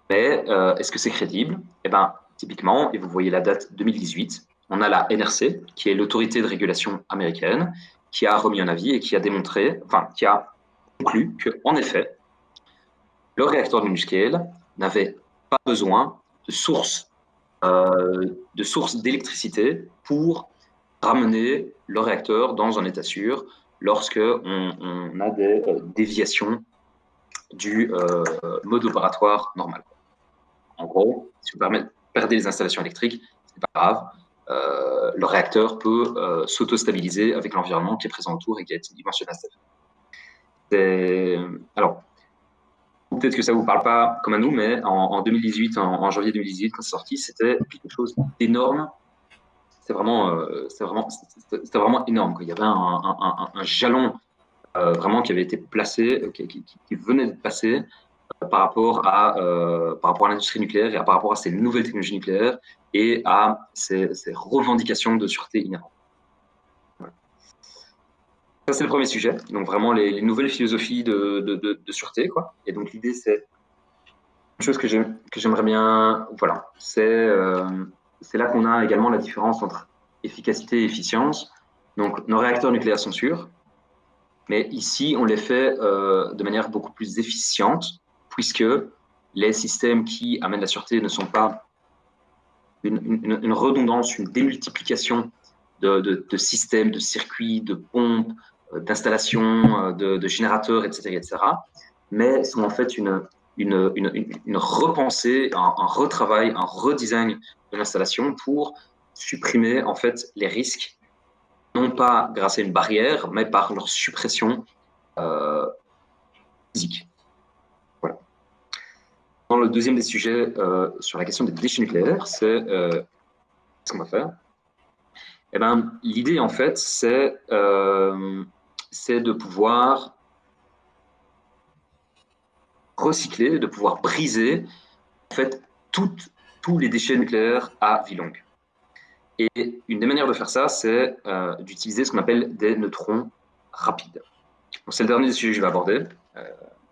mais est-ce que c'est crédible? Eh bien, typiquement, et vous voyez la date 2018, on a la NRC, qui est l'autorité de régulation américaine, qui a remis un avis et qui a qui a conclu qu'en effet, le réacteur de NuScale n'avait pas besoin de source d'électricité pour ramener le réacteur dans un état sûr lorsque on a des déviations du mode opératoire normal. En gros, si vous perdez les installations électriques, c'est pas grave. Le réacteur peut s'auto-stabiliser avec l'environnement qui est présent autour et qui est dimensionné à cet effet. Alors, peut-être que ça ne vous parle pas comme à nous, mais en 2018, en janvier 2018, quand c'est sorti, c'était quelque chose d'énorme. C'était vraiment énorme, quoi. Il y avait un jalon vraiment qui avait été placé, qui venait de passer par rapport à l'industrie nucléaire et par rapport à ces nouvelles technologies nucléaires et à ces revendications de sûreté inhérentes. Voilà. Ça, c'est le premier sujet. Donc, vraiment, les nouvelles philosophies de sûreté, quoi. Et donc, l'idée, c'est une chose que j'aimerais bien. Voilà. C'est là qu'on a également la différence entre efficacité et efficience. Donc, nos réacteurs nucléaires sont sûrs, mais ici, on les fait de manière beaucoup plus efficiente, puisque les systèmes qui amènent la sûreté ne sont pas une redondance, une démultiplication de systèmes, de circuits, de pompes, d'installations, de générateurs, etc., mais sont en fait une repensée, un retravail, un redesign de l'installation pour supprimer en fait les risques, non pas grâce à une barrière, mais par leur suppression physique. Voilà. Dans le deuxième des sujets sur la question des déchets nucléaires, c'est ce qu'on va faire. Eh ben, l'idée, en fait, c'est de pouvoir recycler, de pouvoir briser en fait tous les déchets nucléaires à vie longue. Et une des manières de faire ça, c'est d'utiliser ce qu'on appelle des neutrons rapides. Donc, c'est le dernier des sujets que je vais aborder.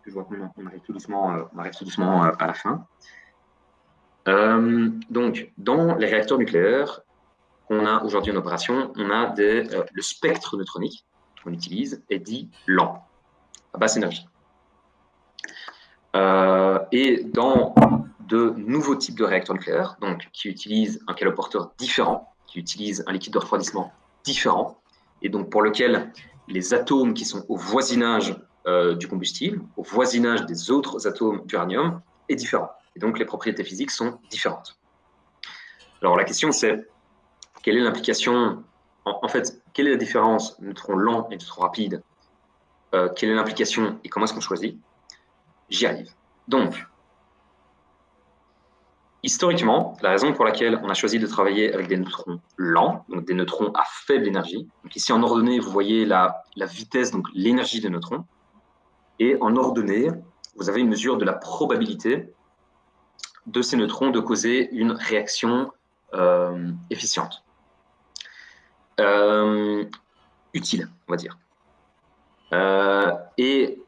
Je vois qu'on arrive tout doucement à la fin. Donc, dans les réacteurs nucléaires qu'on a aujourd'hui en opération, on a le spectre neutronique qu'on utilise est dit lent, à basse énergie. Et dans de nouveaux types de réacteurs nucléaires, donc qui utilisent un caloporteur différent, qui utilisent un liquide de refroidissement différent, et donc pour lequel les atomes qui sont au voisinage du combustible, au voisinage des autres atomes d'uranium, est différent. Et donc les propriétés physiques sont différentes. Alors la question c'est, quelle est l'implication, en fait, quelle est la différence neutrons lents et neutrons rapides, quelle est l'implication et comment est-ce qu'on choisit? J'y arrive. Donc, historiquement, la raison pour laquelle on a choisi de travailler avec des neutrons lents, donc des neutrons à faible énergie. Donc ici, en ordonnée, vous voyez la vitesse, donc l'énergie des neutrons. Et en ordonnée, vous avez une mesure de la probabilité de ces neutrons de causer une réaction efficiente. Utile, on va dire. Et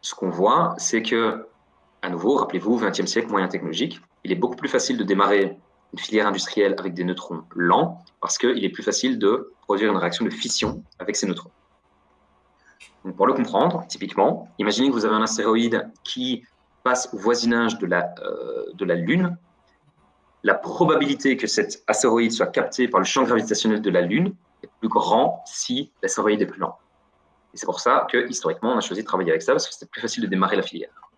ce qu'on voit, c'est que, à nouveau, rappelez-vous, 20e siècle, moyen technologique, il est beaucoup plus facile de démarrer une filière industrielle avec des neutrons lents parce qu'il est plus facile de produire une réaction de fission avec ces neutrons. Donc pour le comprendre, typiquement, imaginez que vous avez un astéroïde qui passe au voisinage de la Lune. La probabilité que cet astéroïde soit capté par le champ gravitationnel de la Lune est plus grand si l'astéroïde est plus lent. Et c'est pour ça que, historiquement, on a choisi de travailler avec ça, parce que c'était plus facile de démarrer la filière.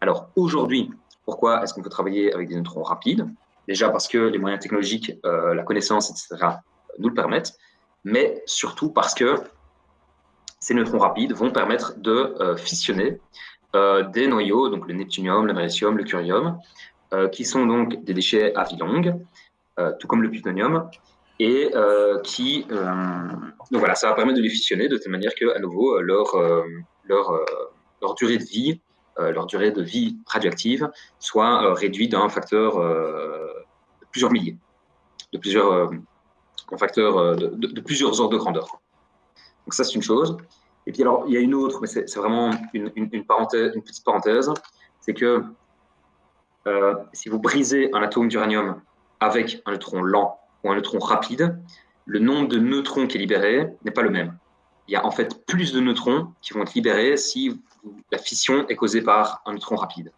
Alors, aujourd'hui, pourquoi est-ce qu'on peut travailler avec des neutrons rapides? Déjà parce que les moyens technologiques, la connaissance, etc., nous le permettent, mais surtout parce que ces neutrons rapides vont permettre de fissionner des noyaux, donc le neptunium, le magnésium, le curium, qui sont donc des déchets à vie longue, tout comme le plutonium, et donc voilà, ça va permettre de les fissionner de telle manière que, à nouveau, leur durée de vie, leur durée de vie radioactive soit réduite d'un facteur de plusieurs milliers, de plusieurs facteurs de plusieurs ordres de grandeur. Donc ça, c'est une chose. Et puis alors, il y a une autre, mais c'est vraiment une petite parenthèse, c'est que si vous brisez un atome d'uranium avec un neutron lent ou un neutron rapide, le nombre de neutrons qui est libéré n'est pas le même. Il y a en fait plus de neutrons qui vont être libérés si la fission est causée par un neutron rapide.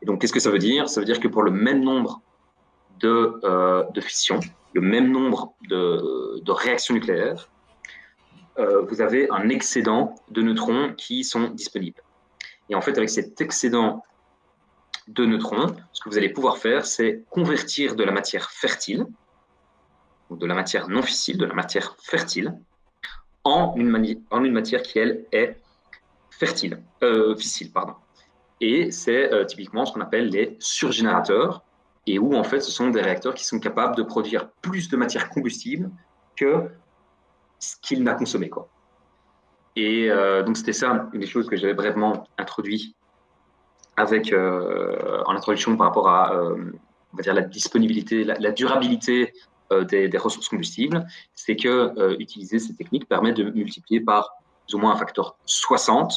Et donc, qu'est-ce que ça veut dire? Ça veut dire que pour le même nombre de fissions, le même nombre de réactions nucléaires, vous avez un excédent de neutrons qui sont disponibles. Et en fait, avec cet excédent de neutrons, ce que vous allez pouvoir faire, c'est convertir de la matière fertile, donc de la matière non fissile, de la matière fertile, en une matière qui, elle, est fissile. Et c'est typiquement ce qu'on appelle les surgénérateurs, et où, en fait, ce sont des réacteurs qui sont capables de produire plus de matière combustible que ce qu'il n'a consommé, quoi. Et donc, c'était ça, une des choses que j'avais brièvement introduit en introduction par rapport à, on va dire, la disponibilité, la durabilité des ressources combustibles, c'est que utiliser ces techniques permet de multiplier par plus ou moins un facteur 60.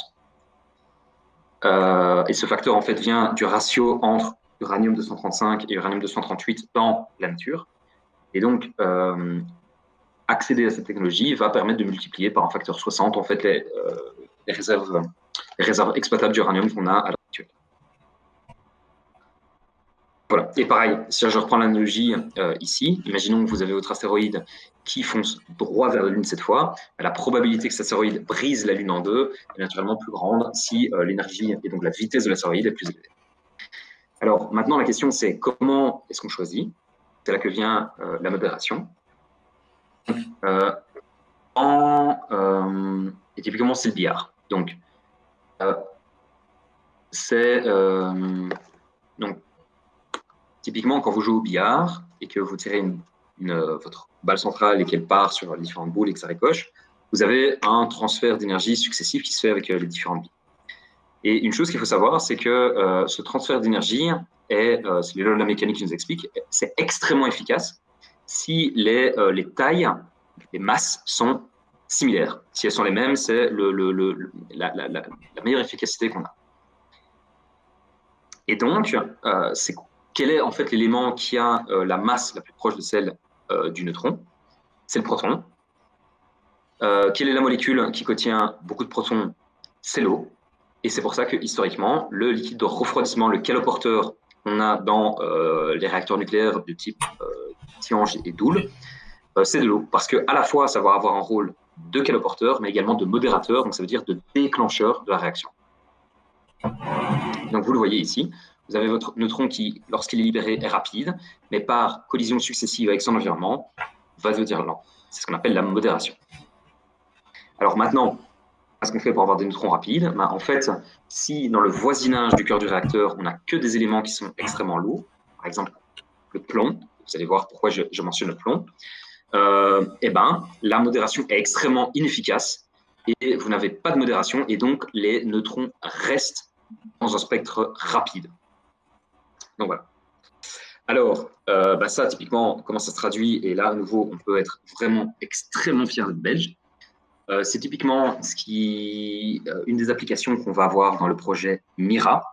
Et ce facteur, en fait, vient du ratio entre uranium-235 et uranium-238 dans la nature. Et donc, accéder à cette technologie va permettre de multiplier par un facteur 60, en fait, les réserves exploitables d'uranium qu'on a à l'heure actuelle. Voilà. Et pareil, si je reprends l'analogie ici, imaginons que vous avez votre astéroïde qui fonce droit vers la Lune cette fois, la probabilité que cet astéroïde brise la Lune en deux est naturellement plus grande si l'énergie et donc la vitesse de l'astéroïde est plus élevée. Alors maintenant, la question c'est comment est-ce qu'on choisit? C'est là que vient la modération. Et typiquement, c'est le billard. Donc, donc, typiquement, quand vous jouez au billard et que vous tirez votre balle centrale et qu'elle part sur les différentes boules et que ça ricoche, vous avez un transfert d'énergie successif qui se fait avec les différentes billes. Et une chose qu'il faut savoir, c'est que ce transfert d'énergie c'est les lois de la mécanique qui nous expliquent, c'est extrêmement efficace si les tailles, les masses sont similaires. Si elles sont les mêmes, c'est la meilleure efficacité qu'on a. Et donc, quel est en fait l'élément qui a la masse la plus proche de celle du neutron? C'est le proton. Quelle est la molécule qui contient beaucoup de protons? C'est l'eau. Et c'est pour ça que, historiquement, le liquide de refroidissement, le caloporteur qu'on a dans les réacteurs nucléaires de type Tihange et Doule, c'est de l'eau. Parce qu'à la fois, ça va avoir un rôle de caloporteur, mais également de modérateur, donc ça veut dire de déclencheur de la réaction. Donc vous le voyez ici, vous avez votre neutron qui, lorsqu'il est libéré, est rapide, mais par collision successive avec son environnement, va devenir lent. C'est ce qu'on appelle la modération. Alors maintenant, Qu'est-ce qu'on fait pour avoir des neutrons rapides? Ben, en fait, si dans le voisinage du cœur du réacteur, on n'a que des éléments qui sont extrêmement lourds, par exemple le plomb, vous allez voir pourquoi je mentionne le plomb, eh ben, la modération est extrêmement inefficace et vous n'avez pas de modération et donc les neutrons restent dans un spectre rapide. Donc voilà. Alors, ça, typiquement, comment ça se traduit? Et là, à nouveau, on peut être vraiment extrêmement fier d'être belge. C'est typiquement une des applications qu'on va avoir dans le projet Mira,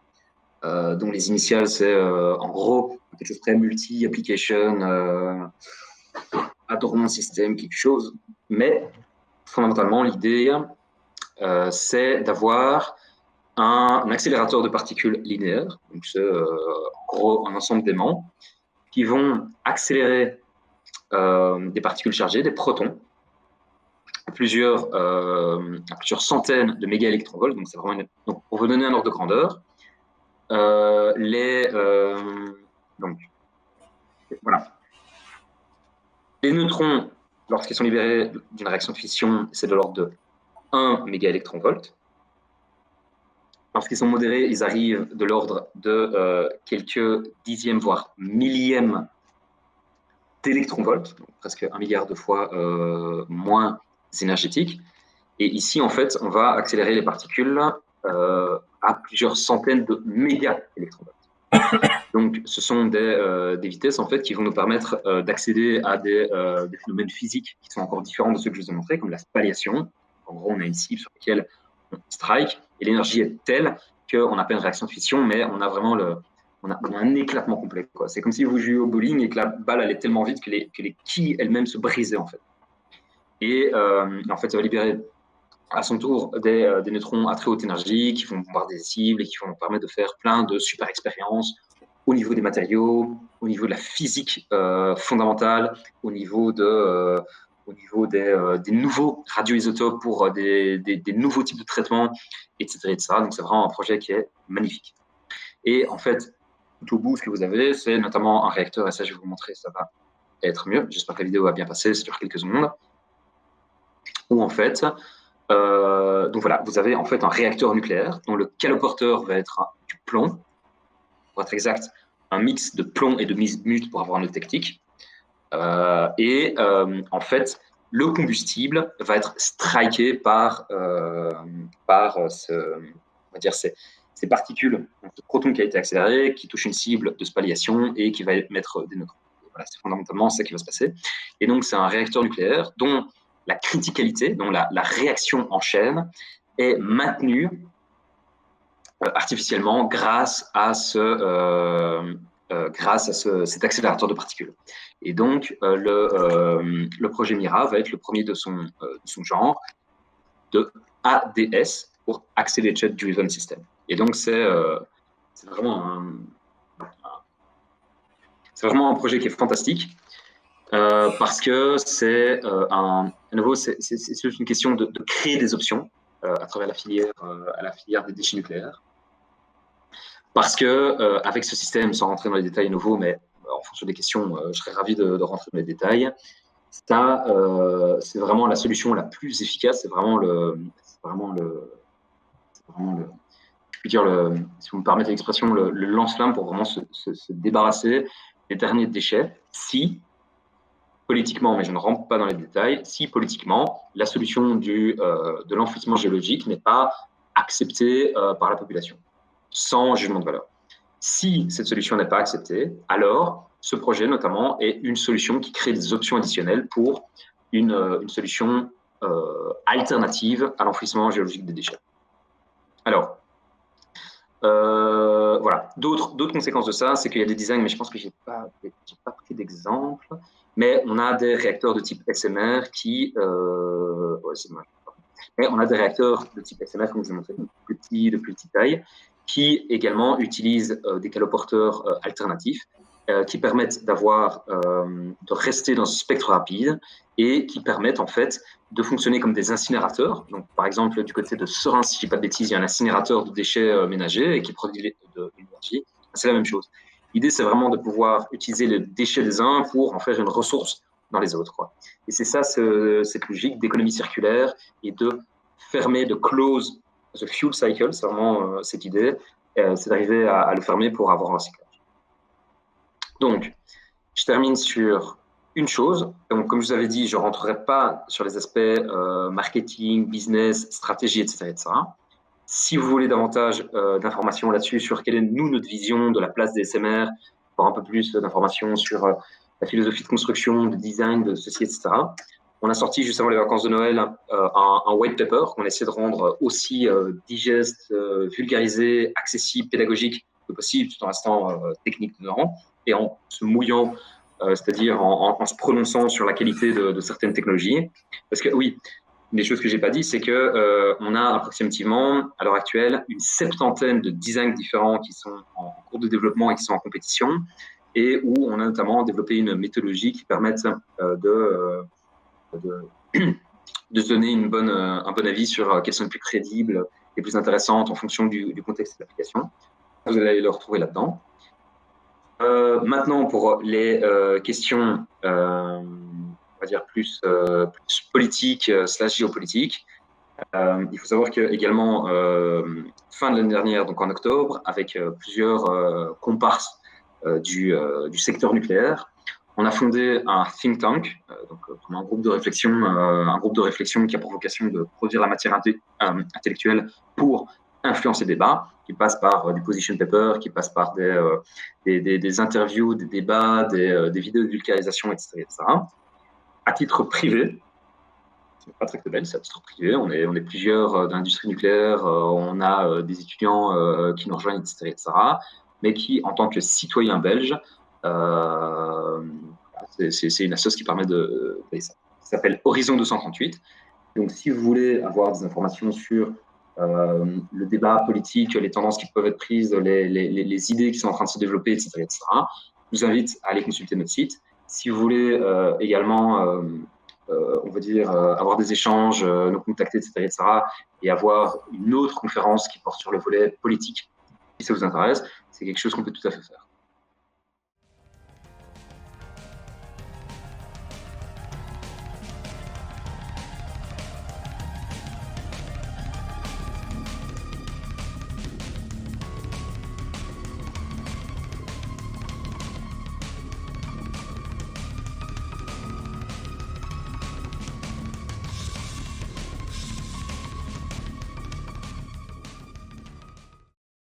dont les initiales, c'est en gros quelque chose de très multi-application, adornement système, quelque chose. Mais fondamentalement, l'idée, c'est d'avoir un accélérateur de particules linéaires, donc c'est en gros un ensemble d'aimants, qui vont accélérer des particules chargées, des protons, à plusieurs centaines de mégaélectronvolts. Donc, c'est vraiment donc, pour vous donner un ordre de grandeur, donc, voilà. Les neutrons, lorsqu'ils sont libérés d'une réaction de fission, c'est de l'ordre de 1 mégaélectronvolt. Lorsqu'ils sont modérés, ils arrivent de l'ordre de quelques dixièmes, voire millièmes d'électronvolts, donc presque 1 milliard de fois moins énergétique. Et ici, en fait, on va accélérer les particules à plusieurs centaines de mégaélectronvolts. Donc, ce sont des vitesses, en fait, qui vont nous permettre d'accéder à des phénomènes physiques qui sont encore différents de ceux que je vous ai montrés, comme la spallation. En gros, on a une cible sur laquelle on strike, et l'énergie est telle qu'on n'a pas une réaction de fission, mais on a vraiment on a un éclatement complet. C'est comme si vous jouiez au bowling et que la balle allait tellement vite que les quilles elles-mêmes se brisaient, en fait. Et en fait, ça va libérer à son tour des neutrons à très haute énergie qui vont bombarder des cibles et qui vont permettre de faire plein de super expériences au niveau des matériaux, au niveau de la physique fondamentale, au niveau des nouveaux radioisotopes pour des nouveaux types de traitements, etc., etc. Donc, c'est vraiment un projet qui est magnifique. Et en fait, tout au bout, ce que vous avez, c'est notamment un réacteur, et ça, je vais vous montrer, ça va être mieux. J'espère que la vidéo va bien passer, ça dure quelques secondes. Où en fait, donc voilà, vous avez en fait un réacteur nucléaire dont le caloporteur va être du plomb, pour être exact, un mix de plomb et de bismuth pour avoir une technique. En fait, le combustible va être striké par ces particules, donc ce proton qui a été accéléré, qui touche une cible de spallation et qui va mettre des neutrons. Voilà, c'est fondamentalement ça qui va se passer. Et donc, c'est un réacteur nucléaire dont la criticalité, dont la réaction en chaîne est maintenue artificiellement grâce à cet accélérateur de particules. Et donc, le projet Mira va être le premier de son genre de ADS, pour Accelerated Driven System. Et donc, c'est vraiment un projet qui est fantastique. Parce que c'est à nouveau, c'est une question de créer des options à travers la filière des déchets nucléaires. Parce que avec ce système, sans rentrer dans les détails nouveaux, mais en fonction des questions, je serais ravi de rentrer dans les détails. Ça, c'est vraiment la solution la plus efficace. C'est vraiment je puis dire si vous me permettez l'expression, le lance-flamme pour vraiment se débarrasser des derniers déchets. Si politiquement, mais je ne rentre pas dans les détails, si politiquement, la solution de l'enfouissement géologique n'est pas acceptée par la population, sans jugement de valeur. Si cette solution n'est pas acceptée, alors ce projet, notamment, est une solution qui crée des options additionnelles pour une solution alternative à l'enfouissement géologique des déchets. Alors, voilà. D'autres conséquences de ça, c'est qu'il y a des designs, mais je pense que je n'ai pas pris d'exemple. Mais on a des réacteurs de type SMR qui... mais on a des réacteurs de type SMR, comme je vous ai montré, de plus petite taille, qui également utilisent des caloporteurs alternatifs qui permettent de rester dans ce spectre rapide et qui permettent en fait de fonctionner comme des incinérateurs. Donc, par exemple, du côté de Seraing, si je ne dis pas de bêtises, il y a un incinérateur de déchets ménagers et qui produit de l'énergie. C'est la même chose. L'idée, c'est vraiment de pouvoir utiliser les déchets des uns pour en faire une ressource dans les autres, quoi. Et c'est ça, cette logique d'économie circulaire et de fermer, de close the fuel cycle, c'est vraiment cette idée, c'est d'arriver à le fermer pour avoir un recyclage. Donc, je termine sur une chose. Donc, comme je vous avais dit, je ne rentrerai pas sur les aspects marketing, business, stratégie, etc., etc. Si vous voulez davantage d'informations là-dessus, sur quelle est, nous, notre vision de la place des SMR, pour un peu plus d'informations sur la philosophie de construction, de design, de ceci, etc., on a sorti juste avant les vacances de Noël un white paper qu'on essaie de rendre aussi digeste, vulgarisé, accessible, pédagogique que possible, tout en restant technique dedans et en se mouillant, c'est-à-dire en se prononçant sur la qualité de certaines technologies. Parce que oui, une des choses que j'ai pas dit, c'est que on a approximativement, à l'heure actuelle, une 70aine de designs différents qui sont en cours de développement et qui sont en compétition, et où on a notamment développé une méthodologie qui permet de se donner un bon avis sur quelles sont les plus crédibles, les plus intéressantes en fonction du contexte de l'application. Vous allez le retrouver là-dedans. Maintenant, pour les questions, on va dire plus politiques / géopolitiques, il faut savoir que également fin de l'année dernière, donc en octobre, avec plusieurs comparses du secteur nucléaire, on a fondé un think tank, donc un groupe de réflexion qui a pour vocation de produire la matière intellectuelle pour influencer le débat, qui passe par des position papers, qui passe par des interviews, des débats, des vidéos de vulgarisation, etc., etc. À titre privé, c'est pas très belle, c'est à titre privé. On est plusieurs dans l'industrie nucléaire, on a des étudiants qui nous rejoignent, etc., etc., mais qui, en tant que citoyen belge, c'est une association qui permet de ça s'appelle Horizon 238. Donc, si vous voulez avoir des informations sur le débat politique, les tendances qui peuvent être prises, les idées qui sont en train de se développer, etc., etc., je vous invite à aller consulter notre site. Si vous voulez également, on va dire, avoir des échanges, nous contacter, etc., etc., et avoir une autre conférence qui porte sur le volet politique, si ça vous intéresse, c'est quelque chose qu'on peut tout à fait faire.